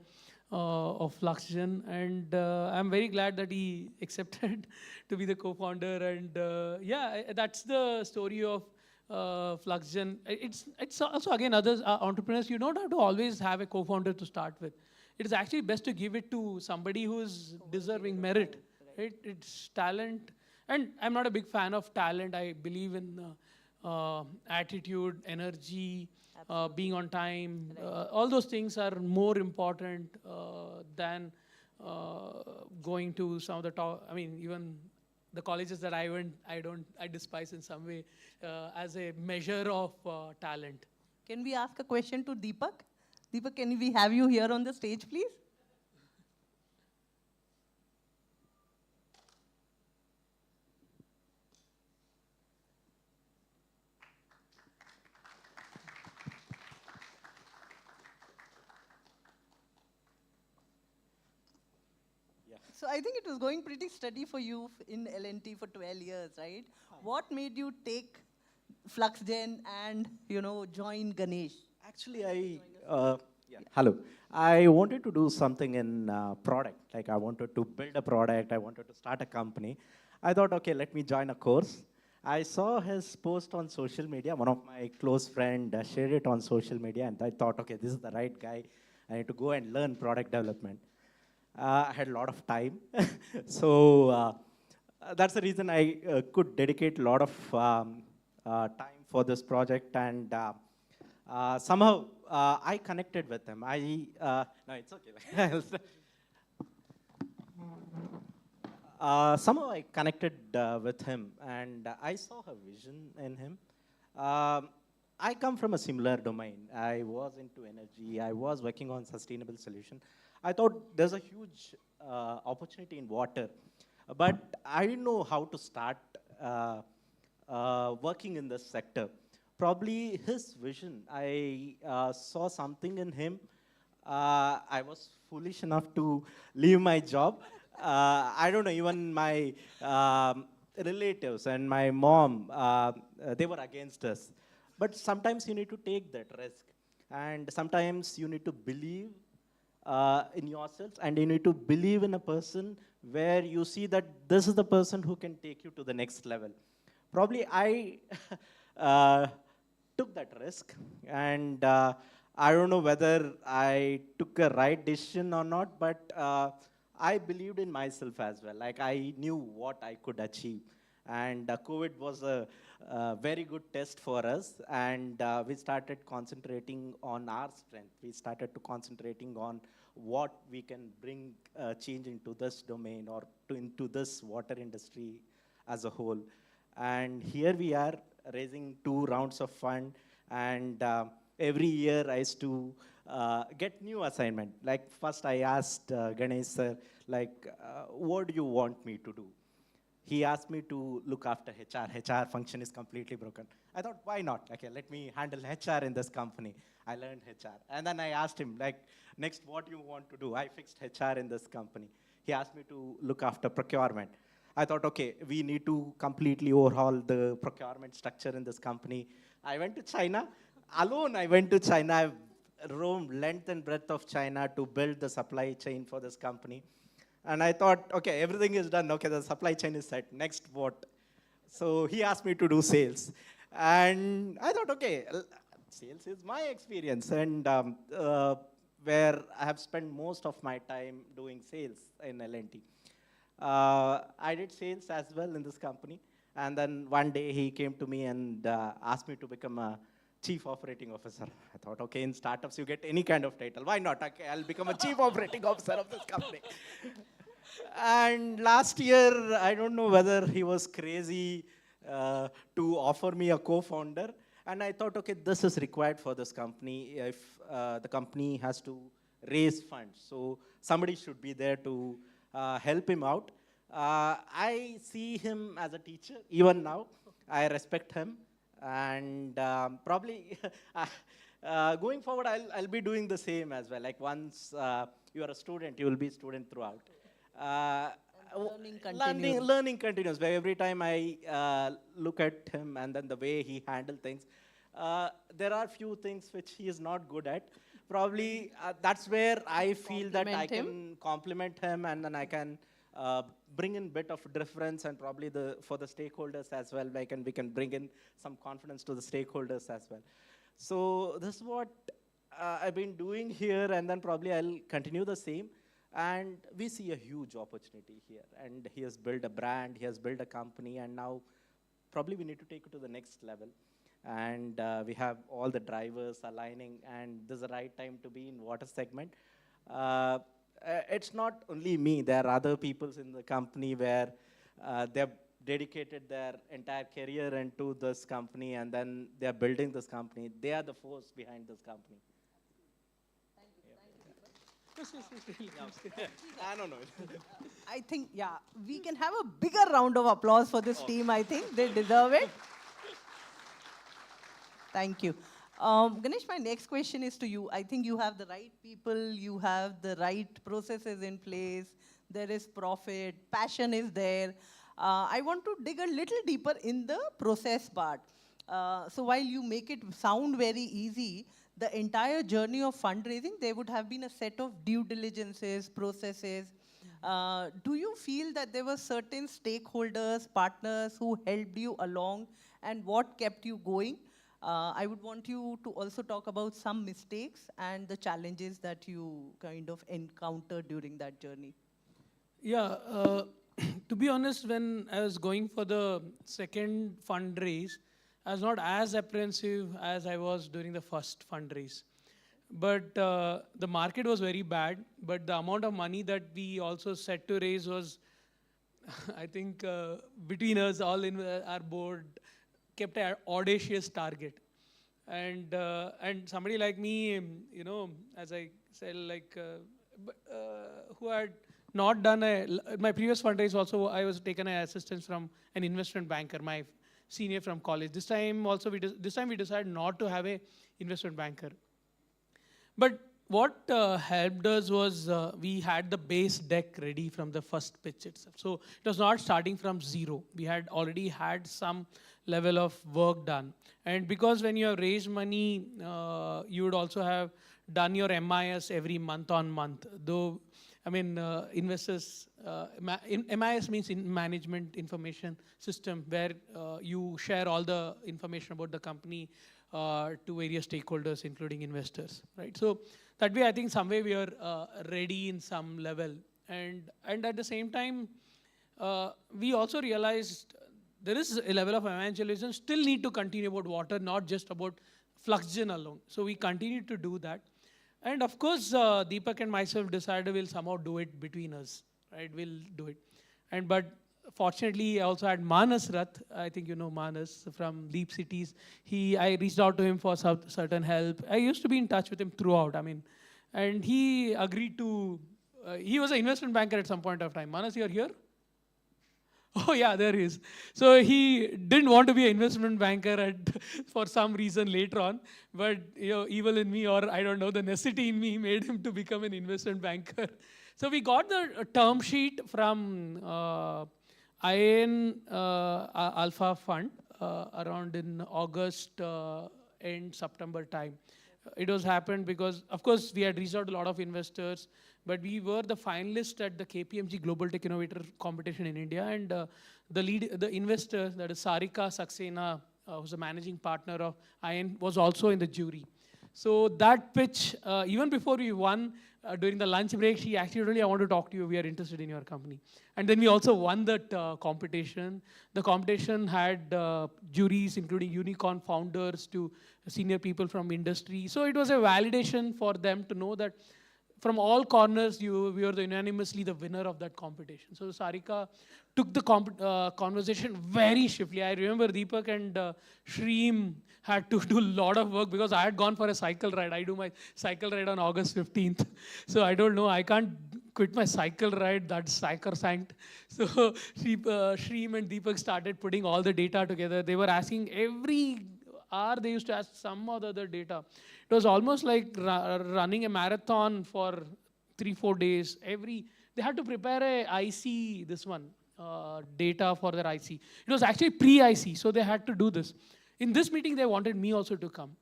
of Fluxgen, and I'm very glad that he accepted to be the co-founder. And yeah, that's the story of Fluxgen. It's also, again, others entrepreneurs, you don't have to always have a co-founder to start with. It is actually best to give it to somebody who is deserving merit. Right? It's talent, and I'm not a big fan of talent. I believe in attitude, energy, being on time. All those things are more important than going to some of the top. I mean, even the colleges that I went, I despise in some way as a measure of talent. Can we ask a question to Deepak? Deepak, can we have you here on the stage, please? So I think it was going pretty steady for you in L&T for 12 years, right? What made you take Fluxgen and, join Ganesh? Actually, hello. I wanted to do something in product. Like I wanted to build a product. I wanted to start a company. I thought, okay, let me join a course. I saw his post on social media. One of my close friends shared it on social media, and I thought, okay, this is the right guy. I need to go and learn product development. I had a lot of time. So that's the reason I could dedicate a lot of time for this project. And somehow I connected with him. No, it's okay. Somehow I connected with him, and I saw a vision in him. I come from a similar domain. I was into energy. I was working on sustainable solution. I thought there's a huge opportunity in water, but I didn't know how to start working in this sector. Probably his vision, I saw something in him. I was foolish enough to leave my job. I don't know, even my relatives and my mom, they were against us. But sometimes you need to take that risk. And sometimes you need to believe in yourself, and you need to believe in a person where you see that this is the person who can take you to the next level. Probably I took that risk, and I don't know whether I took a right decision or not, but I believed in myself as well. Like I knew what I could achieve. And COVID was a very good test for us, and we started concentrating on our strength. We started to concentrating on what we can bring change into this domain or into this water industry as a whole. And here we are raising 2 rounds of fund, and every year I used to get new assignment. Like first I asked Ganesh sir, like, what do you want me to do? He asked me to look after HR. HR function is completely broken. I thought, why not? Okay, let me handle HR in this company. I learned HR. And then I asked him, like, next, what do you want to do? I fixed HR in this company. He asked me to look after procurement. I thought, okay, we need to completely overhaul the procurement structure in this company. I went to China. Alone, I went to China. I've roamed length and breadth of China to build the supply chain for this company. And I thought, okay, everything is done. Okay, the supply chain is set. Next, what? So he asked me to do sales. And I thought, okay, sales is my experience. And where I have spent most of my time doing sales in L&T. I did sales as well in this company. And then one day he came to me and asked me to become a chief operating officer. I thought, okay, in startups you get any kind of title. Why not? Okay, I'll become a chief operating officer of this company. And last year, I don't know whether he was crazy to offer me a co-founder. And I thought, okay, this is required for this company if the company has to raise funds. So somebody should be there to help him out. I see him as a teacher, even now. I respect him. And probably going forward, I'll be doing the same as well. Like once you are a student, you will be a student throughout. Learning continues. Where every time I look at him and then the way he handles things, there are few things which he is not good at. Probably that's where I feel that I can compliment him and then I can bring in bit of difference and probably for the stakeholders as well. We can bring in some confidence to the stakeholders as well. So this is what I've been doing here, and then probably I'll continue the same. And we see a huge opportunity here. And he has built a brand, he has built a company, and now probably we need to take it to the next level. And we have all the drivers aligning, and this is the right time to be in water segment. It's not only me, there are other people in the company where they've dedicated their entire career into this company, and then they're building this company. They are the force behind this company. I don't know. I think, yeah, we can have a bigger round of applause for this team, I think. They deserve it. Thank you. Ganesh, my next question is to you. I think you have the right people, you have the right processes in place, there is profit, passion is there. I want to dig a little deeper in the process part. So while you make it sound very easy, the entire journey of fundraising, there would have been a set of due diligences, processes. Do you feel that there were certain stakeholders, partners who helped you along, and what kept you going? I would want you to also talk about some mistakes and the challenges that you kind of encountered during that journey. Yeah, to be honest, when I was going for the second fundraise, I was not as apprehensive as I was during the first fundraise. But the market was very bad, but the amount of money that we also set to raise was, I think, between us, all in our board, kept an audacious target. And somebody like me, you know, as I said, like, who had not done my previous fundraise also, I was taken an assistance from an investment banker, my senior from college. This time also, we decided not to have a investment banker. But what helped us was we had the base deck ready from the first pitch itself. So it was not starting from zero. We had already had some level of work done. And because when you have raised money, you would also have done your MIS every month on month. Though, I mean, investors, MIS means in management information system, where you share all the information about the company to various stakeholders, including investors, right? So that way, I think some way we are ready in some level. And at the same time, we also realized there is a level of evangelism still need to continue about water, not just about Fluxgen alone. So we continue to do that. And of course, Deepak and myself decided we'll somehow do it between us, right? We'll do it. But fortunately, I also had Manas Rath. I think you know Manas from Leap Cities. I reached out to him for certain help. I used to be in touch with him throughout. I mean, and he agreed to. He was an investment banker at some point of time. Manas, you're here? Oh yeah, there he is. So he didn't want to be an investment banker for some reason later on, but evil in me, or I don't know, the necessity in me made him to become an investment banker. So we got the term sheet from IAN Alpha Fund around in August and September time. It was happened because, of course, we had reached out to a lot of investors, but we were the finalist at the KPMG Global Tech Innovator competition in India, and the investor, that is Sarika Saxena, who's the managing partner of IAN, was also in the jury. So that pitch, even before we won, during the lunch break, she actually told me, I want to talk to you, we are interested in your company. And then we also won that competition. The competition had juries, including unicorn founders to senior people from industry. So it was a validation for them to know that from all corners, we were unanimously the winner of that competition. So Sarika took the conversation very swiftly. I remember Deepak and Shreem had to do a lot of work because I had gone for a cycle ride. I do my cycle ride on August 15th. So I don't know, I can't quit my cycle ride, that's sacrosanct. So Shreem and Deepak started putting all the data together. They were asking every hour, they used to ask some other data. It was almost like running a marathon for 3-4 days. They had to prepare a IC, data for their IC. It was actually pre-IC, so they had to do this. In this meeting, they wanted me also to come.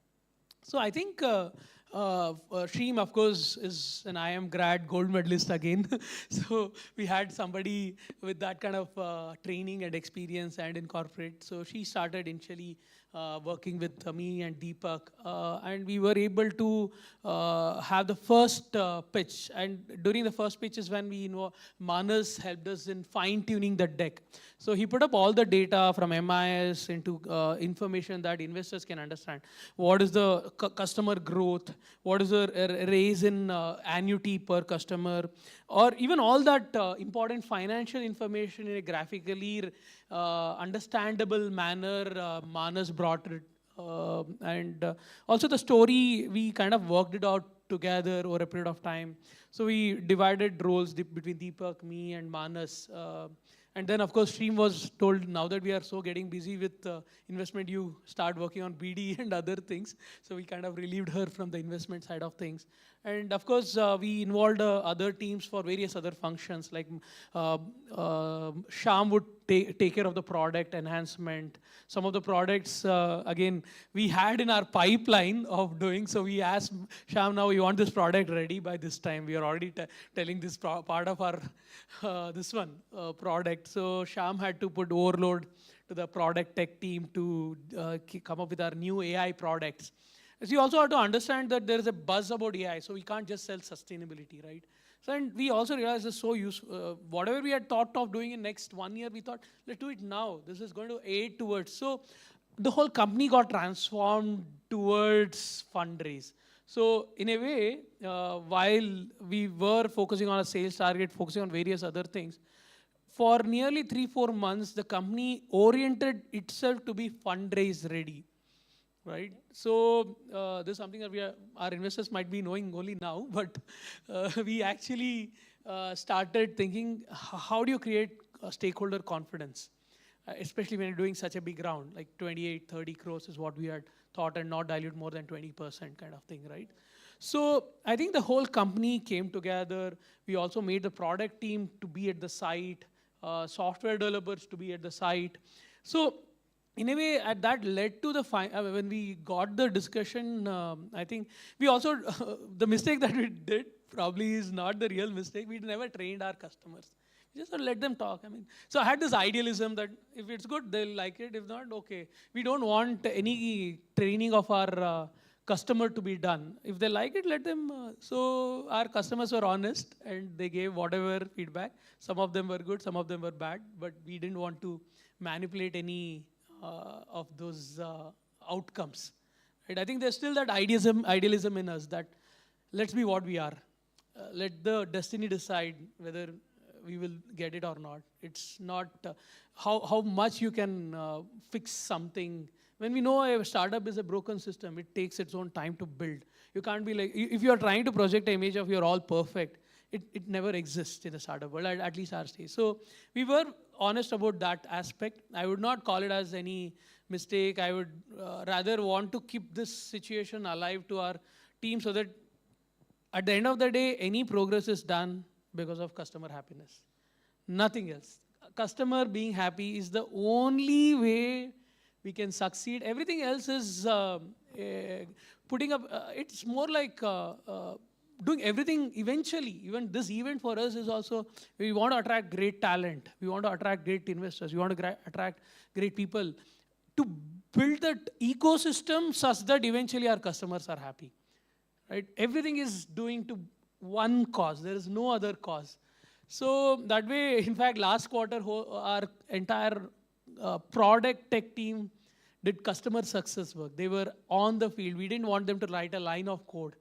So I think Shreem, of course, is an IIM grad, gold medalist again. So we had somebody with that kind of training and experience and in corporate. So she started initially working with me and Deepak, and we were able to have the first pitch. And during the first pitch is when Manas helped us in fine-tuning the deck. So he put up all the data from MIS into information that investors can understand. What is the customer growth? What is the raise in annuity per customer? Or even all that important financial information in a graphically understandable manner. Manas brought it. And also the story, we kind of worked it out together over a period of time. So we divided roles between Deepak, me, and Manas. And then, of course, Shreem was told, now that we are so getting busy with investment, you start working on BD and other things. So we kind of relieved her from the investment side of things. And of course, we involved other teams for various other functions, like Shyam would take care of the product enhancement. Some of the products, again, we had in our pipeline of doing. So we asked Shyam, now we want this product ready by this time. We are already telling this part of our product. So Shyam had to put overload to the product tech team to come up with our new AI products. So you also have to understand that there is a buzz about AI, so we can't just sell sustainability, right? So, and we also realized it's so useful. Whatever we had thought of doing in next 1 year, we thought, let's do it now. This is going to aid towards. So the whole company got transformed towards fundraise. So in a way, while we were focusing on a sales target, focusing on various other things, for nearly 3-4 months, the company oriented itself to be fundraise ready. Right? So this is something that our investors might be knowing only now, but we actually started thinking, how do you create stakeholder confidence? Especially when you're doing such a big round, like 28-30 crores is what we had thought, and not dilute more than 20% kind of thing, right? So I think the whole company came together. We also made the product team to be at the site, software developers to be at the site. So in a way, that led to when we got the discussion, I think we also, the mistake that we did probably is not the real mistake. We never trained our customers. We just let them talk. I mean, so I had this idealism that if it's good, they'll like it. If not, okay. We don't want any training of our customer to be done. If they like it, let them. So our customers were honest and they gave whatever feedback. Some of them were good, some of them were bad, but we didn't want to manipulate any of those outcomes. Right? I think there's still that idealism in us that let's be what we are. Let the destiny decide whether we will get it or not. It's not how much you can fix something. When we know a startup is a broken system, it takes its own time to build. You can't be like, if you are trying to project an image of you're all perfect, it never exists in the startup world, at least our stage. So we were honest about that aspect. I would not call it as any mistake. I would rather want to keep this situation alive to our team so that at the end of the day, any progress is done because of customer happiness. Nothing else. Customer being happy is the only way we can succeed. Everything else is putting up, it's more like doing everything eventually. Even this event for us is also, we want to attract great talent. We want to attract great investors. We want to attract great people to build that ecosystem such that eventually our customers are happy. Right? Everything is doing to one cause. There is no other cause. So that way, in fact, last quarter, our entire product tech team did customer success work. They were on the field. We didn't want them to write a line of code.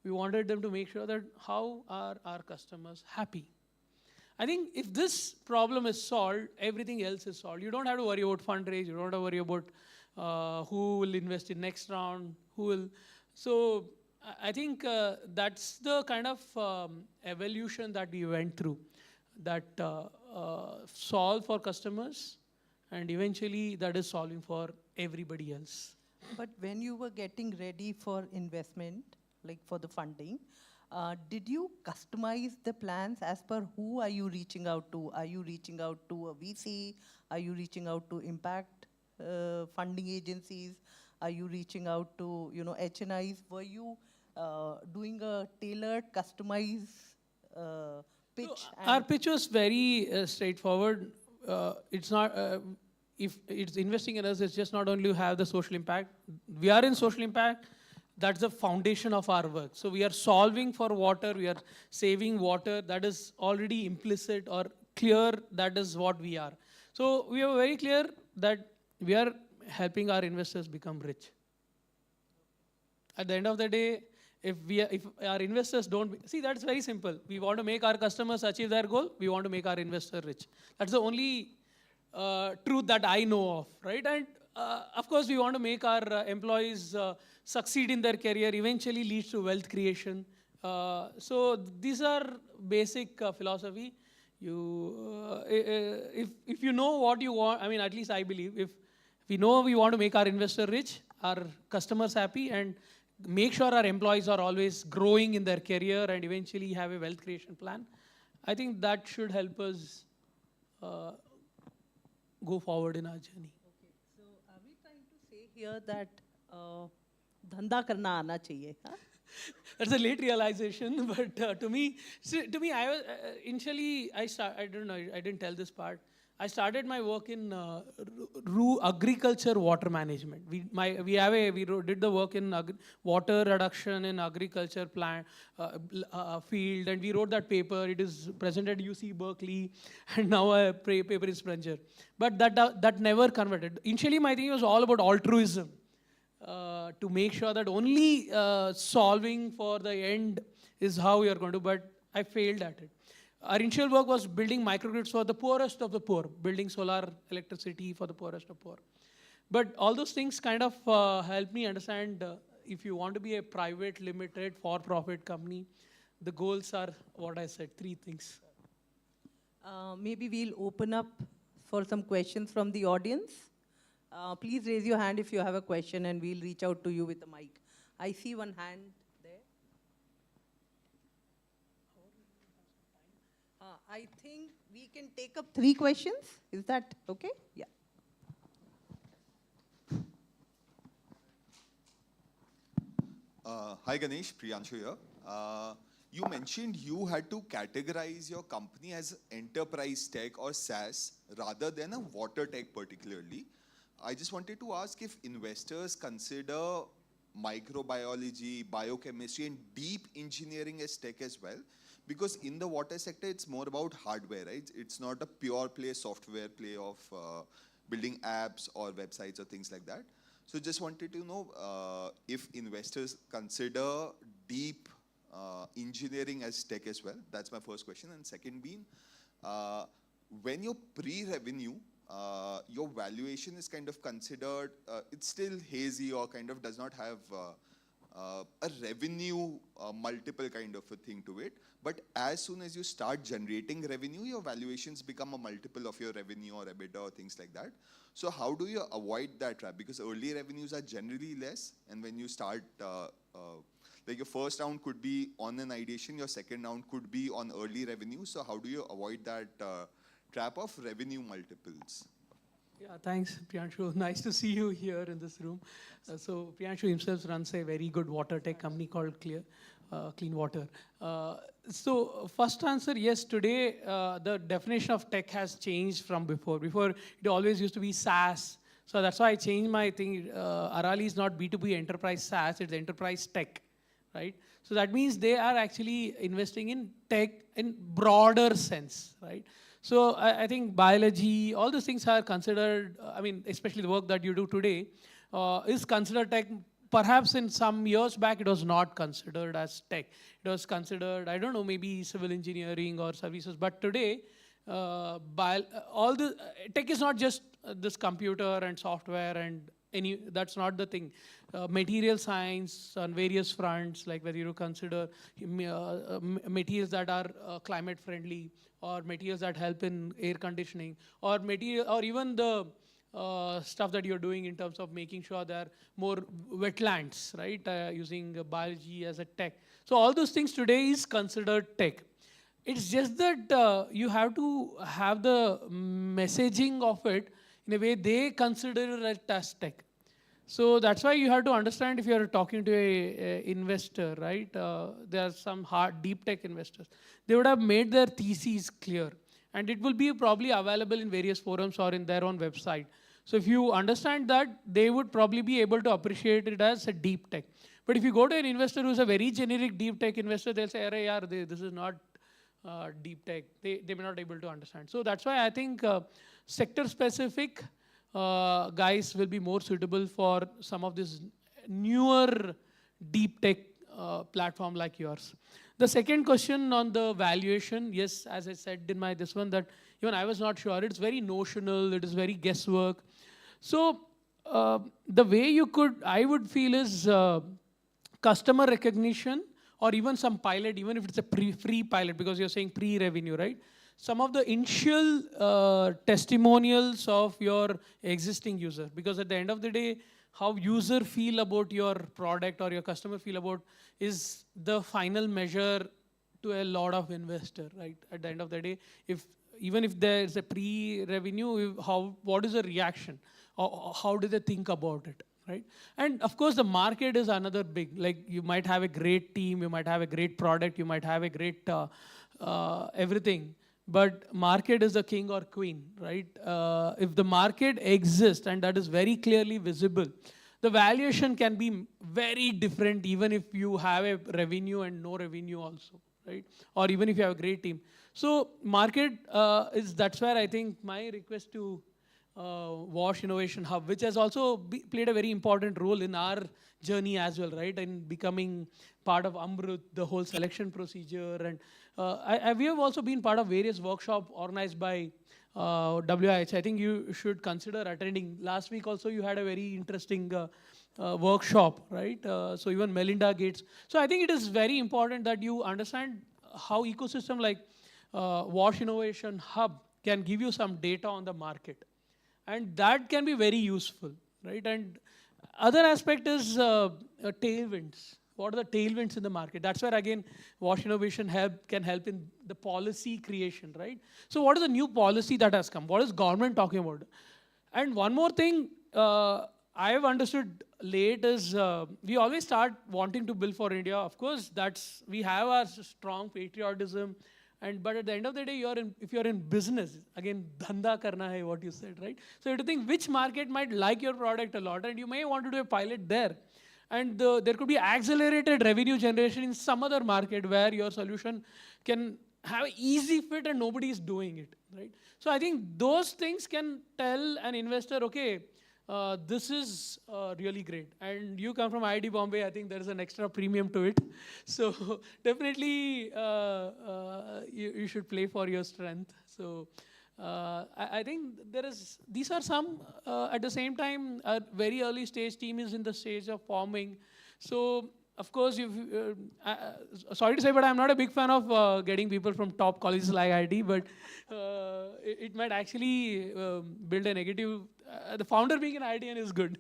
We wanted them to make sure that how are our customers happy. I think if this problem is solved, everything else is solved. You don't have to worry about fundraise. You don't have to worry about who will invest in next round, who will. So I think that's the kind of evolution that we went through, that solve for customers, and eventually that is solving for everybody else. But when you were getting ready for investment, like for the funding, did you customize the plans as per who are you reaching out to? Are you reaching out to a VC? Are you reaching out to impact funding agencies? Are you reaching out to HNIs? Were you doing a tailored, customized pitch? So our pitch was very straightforward. It's not, if it's investing in us, it's just not only have the social impact. We are in social impact. That's the foundation of our work. So we are solving for water. We are saving water. That is already implicit or clear. That is what we are. So we are very clear that we are helping our investors become rich. At the end of the day, if our investors don't, see, that's very simple. We want to make our customers achieve their goal. We want to make our investor rich. That's the only truth that I know of, right? And of course, we want to make our employees succeed in their career, eventually leads to wealth creation. So these are basic philosophy. If you know what you want, I mean, at least I believe, if we know we want to make our investor rich, our customers happy, and make sure our employees are always growing in their career and eventually have a wealth creation plan, I think that should help us go forward in our journey. Okay, so are we trying to say here that dhanda karna aana chahiye? Huh? That's a late realization, but to me, I was initially I don't know, I didn't tell this part. I started my work in agriculture water management. We did the work in water reduction in agriculture plant field, and we wrote that paper. It is presented at UC Berkeley, and now a paper is Springer. But that never converted. Initially, my thing was all about altruism, to make sure that only solving for the end is how we are going to. But I failed at it. Our initial work was building microgrids for the poorest of the poor, building solar electricity for the poorest of poor. But all those things kind of helped me understand if you want to be a private, limited, for-profit company, the goals are what I said, 3 things. Maybe we'll open up for some questions from the audience. Please raise your hand if you have a question and we'll reach out to you with a mic. I see one hand there. I think we can take up 3 questions. Is that okay? Yeah. Hi Ganesh, Priyanshu here. You mentioned you had to categorize your company as enterprise tech or SaaS rather than a water tech particularly. I just wanted to ask if investors consider microbiology, biochemistry, and deep engineering as tech as well. Because in the water sector, it's more about hardware, right? It's not a pure play software play of building apps or websites or things like that. So just wanted to know if investors consider deep engineering as tech as well? That's my first question. And second being, when you're pre-revenue, your valuation is kind of considered, it's still hazy or kind of does not have a revenue multiple kind of a thing to it. But as soon as you start generating revenue, your valuations become a multiple of your revenue or EBITDA or things like that. So how do you avoid that trap? Because early revenues are generally less, and when you start, like your first round could be on an ideation, your second round could be on early revenue. So how do you avoid that trap of revenue multiples? Yeah, thanks, Priyanshu. Nice to see you here in this room. So Priyanshu himself runs a very good water tech company called Clean Water. So first answer, yes, today the definition of tech has changed from before. Before, it always used to be SaaS. So that's why I changed my thing. Arali is not B2B enterprise SaaS, it's enterprise tech, right? So that means they are actually investing in tech in broader sense, right? So I think biology, all these things are considered, I mean, especially the work that you do today, is considered tech. Perhaps in some years back, it was not considered as tech. It was considered, I don't know, maybe civil engineering or services. But today, all the tech is not just this computer and software and that's not the thing. Material science on various fronts, like whether you consider materials that are climate friendly, or materials that help in air conditioning, or material, or even the stuff that you're doing in terms of making sure there are more wetlands, right? Using biology as a tech. So all those things today is considered tech. It's just that you have to have the messaging of it in a way they consider it as tech. So that's why you have to understand if you're talking to a investor, right? There are some hard, deep tech investors. They would have made their theses clear. And it will be probably available in various forums or in their own website. So if you understand that, they would probably be able to appreciate it as a deep tech. But if you go to an investor who's a very generic deep tech investor, they'll say, "Arey yaar, this is not deep tech." They may not be able to understand. So that's why I think sector-specific guys will be more suitable for some of this newer deep tech platform like yours. The second question on the valuation, yes, as I said in my this one, that even I was not sure. It's very notional. It is very guesswork. So the way you could, I would feel, is customer recognition, or even some pilot, even if it's a free pilot, because you're saying pre-revenue, right? Some of the initial testimonials of your existing user, because at the end of the day, how user feel about your product or your customer feel about is the final measure to a lot of investor, right? At the end of the day, even if there's a pre-revenue, what is the reaction? Or how do they think about it, right? And of course, the market is another big, like you might have a great team, you might have a great product, you might have a great everything. But market is the king or queen, right? If the market exists and that is very clearly visible, the valuation can be very different even if you have a revenue and no revenue also, right? Or even if you have a great team. So market that's where I think my request to Wash Innovation Hub, which has also played a very important role in our journey as well, right? In becoming part of Amrut, the whole selection procedure. And we have also been part of various workshops organized by WIH. I think you should consider attending. Last week also you had a very interesting workshop, right? So even Melinda Gates. So I think it is very important that you understand how ecosystem like Wash Innovation Hub can give you some data on the market. And that can be very useful, right? And other aspect is tailwinds. What are the tailwinds in the market? That's where, again, Wash Innovation Hub can help in the policy creation, right? So what is the new policy that has come? What is government talking about? And one more thing I have understood late is we always start wanting to build for India. Of course, we have our strong patriotism. But at the end of the day, if you're in business, again, dhanda karna hai, what you said, right? So you have to think which market might like your product a lot, and you may want to do a pilot there. And there could be accelerated revenue generation in some other market where your solution can have easy fit and nobody is doing it, right? So I think those things can tell an investor, okay, this is really great. And you come from IIT Bombay, I think there is an extra premium to it. So definitely you should play for your strength. So I think these are some, at the same time, a very early stage team is in the stage of forming. So of course, sorry to say, but I'm not a big fan of getting people from top colleges like IIT, but it might actually build a negative. The founder being an IITian is good.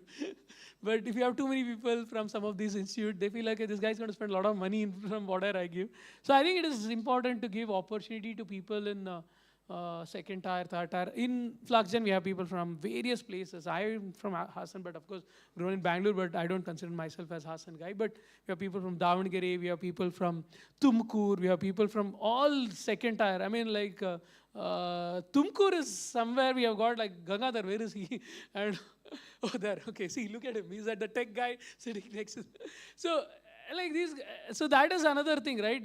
But if you have too many people from some of these institutes, they feel like, hey, this guy's going to spend a lot of money from whatever I give. So I think it is important to give opportunity to people in second tier, third tier. In FluxGen, we have people from various places. I'm from Hassan, but of course, grown in Bangalore, but I don't consider myself as Hassan guy. But we have people from Davangere, we have people from Tumkur, we have people from all second tier. I mean, like, Tumkur is somewhere we have got like Gangadhar, where is he? And oh, there, okay, see, look at him. He's at the tech guy sitting next to. So, like these, so that is another thing, right?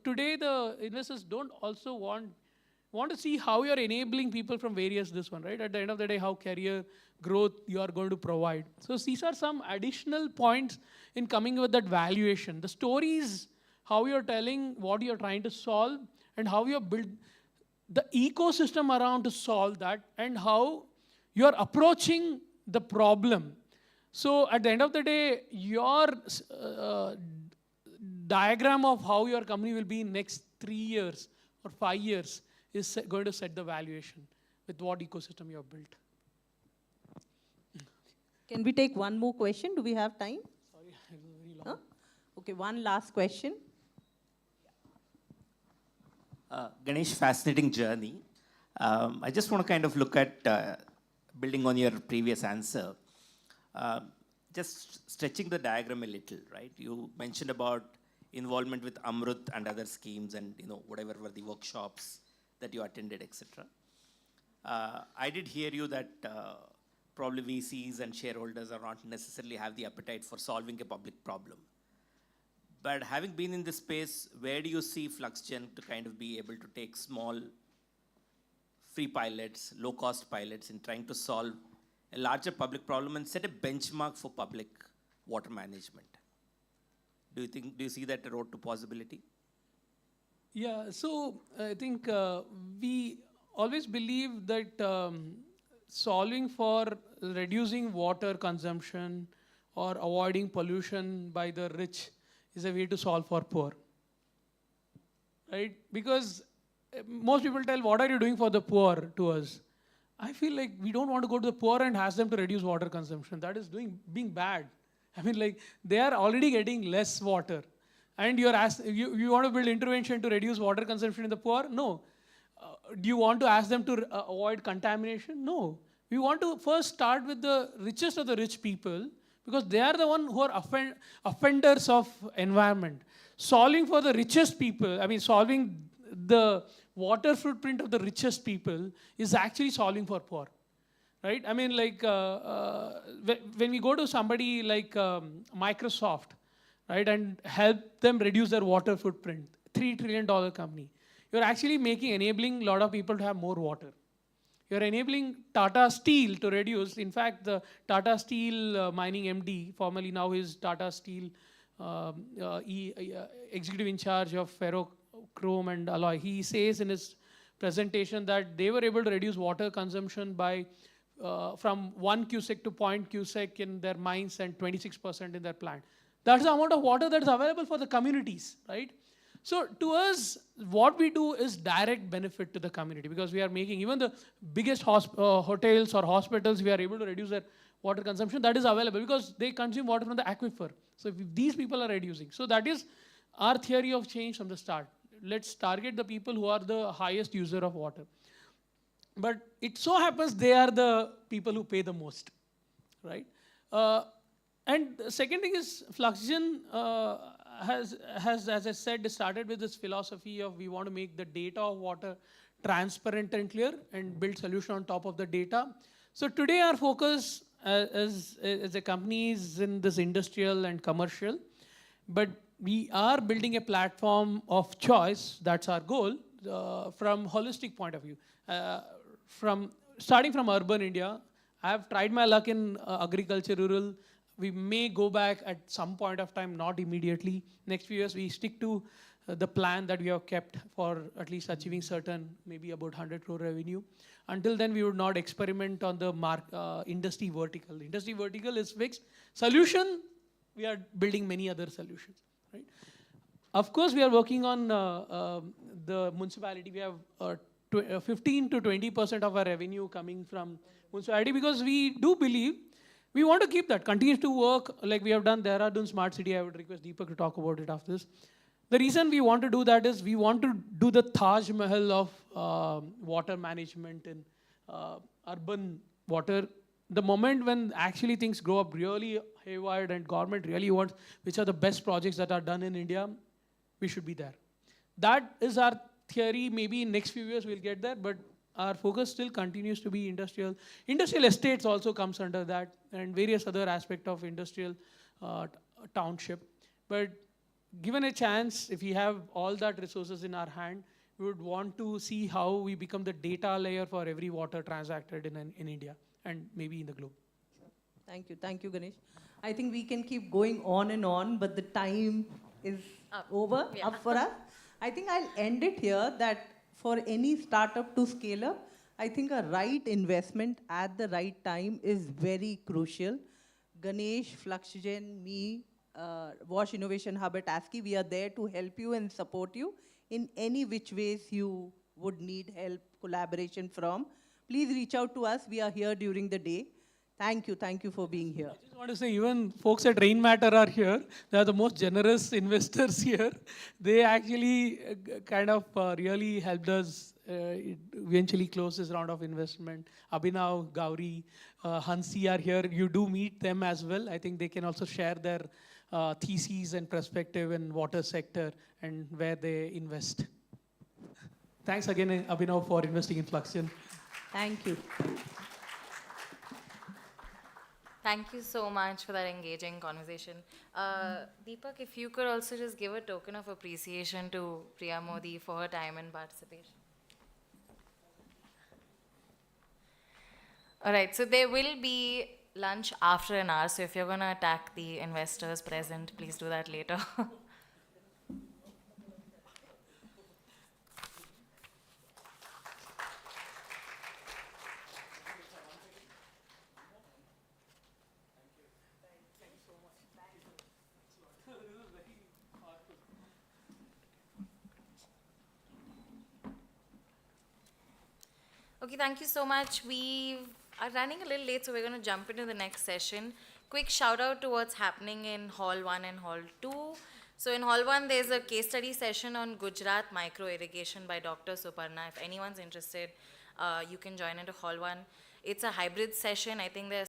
Today the investors don't also want to see how you're enabling people from various this one, right? At the end of the day, how career growth you are going to provide. So these are some additional points in coming with that valuation. The stories, how you're telling what you're trying to solve and how you build the ecosystem around to solve that and how you're approaching the problem. So at the end of the day, your diagram of how your company will be in next 3 years or 5 years is going to set the valuation with what ecosystem you have built. Can we take one more question? Do we have time? Sorry, it was very long. Huh? Okay, one last question. Ganesh, fascinating journey. I just want to kind of look at building on your previous answer. Just stretching the diagram a little, right? You mentioned about involvement with Amrut and other schemes and whatever were the workshops that you attended, etc. I did hear you that probably VCs and shareholders are not necessarily have the appetite for solving a public problem. But having been in this space, where do you see FluxGen to kind of be able to take small free pilots, low-cost pilots in trying to solve a larger public problem and set a benchmark for public water management? Do you see that a road to possibility? Yeah, so I think we always believe that solving for reducing water consumption or avoiding pollution by the rich is a way to solve for poor, right? Because most people tell, what are you doing for the poor to us? I feel like we don't want to go to the poor and ask them to reduce water consumption. That is being bad. I mean, like, they are already getting less water. And you want to build intervention to reduce water consumption in the poor? No. Do you want to ask them to avoid contamination? No. We want to first start with the richest of the rich people, because they are the ones who are offenders of environment. Solving for the richest people, I mean, solving the water footprint of the richest people is actually solving for poor, right? I mean, like, when we go to somebody like Microsoft, right, and help them reduce their water footprint, $3 trillion company, you're actually enabling a lot of people to have more water. You're enabling Tata Steel to reduce. In fact, the Tata Steel mining MD, formerly now is Tata Steel executive in charge of ferrochrome and alloy. He says in his presentation that they were able to reduce water consumption by from 1 cubic to 0.0 cubic in their mines and 26% in their plant. That's the amount of water that's available for the communities, right? So to us, what we do is direct benefit to the community, because we are making even the biggest hotels or hospitals, we are able to reduce their water consumption. That is available because they consume water from the aquifer. So if these people are reducing. So that is our theory of change from the start. Let's target the people who are the highest user of water. But it so happens they are the people who pay the most, right? And the second thing is FluxGen has, as I said, started with this philosophy of we want to make the data of water transparent and clear and build solution on top of the data. So today our focus as a company is in this industrial and commercial, but we are building a platform of choice, that's our goal, from holistic point of view. Starting from urban India, I have tried my luck in agriculture, rural. We may go back at some point of time, not immediately. Next few years, we stick to the plan that we have kept for at least achieving certain, maybe about 100 crore revenue. Until then, we would not experiment on the industry vertical. The industry vertical is fixed. Solution, we are building many other solutions, right? Of course, we are working on the municipality. We have 15 to 20% of our revenue coming from municipality because we do believe we want to keep that, continue to work like we have done Dehradun Smart City. I would request Deepak to talk about it after this. The reason we want to do that is we want to do the Taj Mahal of water management in urban water. The moment when actually things grow up really haywire and government really wants which are the best projects that are done in India, we should be there. That is our theory. Maybe in next few years we'll get there, but our focus still continues to be industrial. Industrial estates also comes under that, and various other aspects of industrial township. But given a chance, if we have all that resources in our hand, we would want to see how we become the data layer for every water transacted in India and maybe in the globe. Thank you, Ganesh. I think we can keep going on and on, but the time is over, Yeah. up for us. I think I'll end it here that for any startup to scale up, I think a right investment at the right time is very crucial. Ganesh, Fluxgen, me, Wash Innovation Hub at ASCII, we are there to help you and support you in any which ways you would need help, collaboration from. Please reach out to us. We are here during the day. Thank you for being here. I just want to say, even folks at Rainmatter are here. They are the most generous investors here. They actually kind of really helped us eventually close this round of investment. Abhinav, Gauri, Hansi are here. You do meet them as well. I think they can also share their theses and perspective in water sector and where they invest. Thanks again, Abhinav, for investing in Fluxion. Thank you. Thank you so much for that engaging conversation. Deepak, if you could also just give a token of appreciation to Priya Modi for her time and participation. All right, so there will be lunch after an hour, so if you're going to attack the investors present, please do that later. Okay, thank you so much. We are running a little late, so we're going to jump into the next session. Quick shout out to what's happening in Hall 1 and Hall 2. So in Hall 1, there's a case study session on Gujarat micro irrigation by Dr. Suparna. If anyone's interested, you can join into Hall 1. It's a hybrid session. I think there's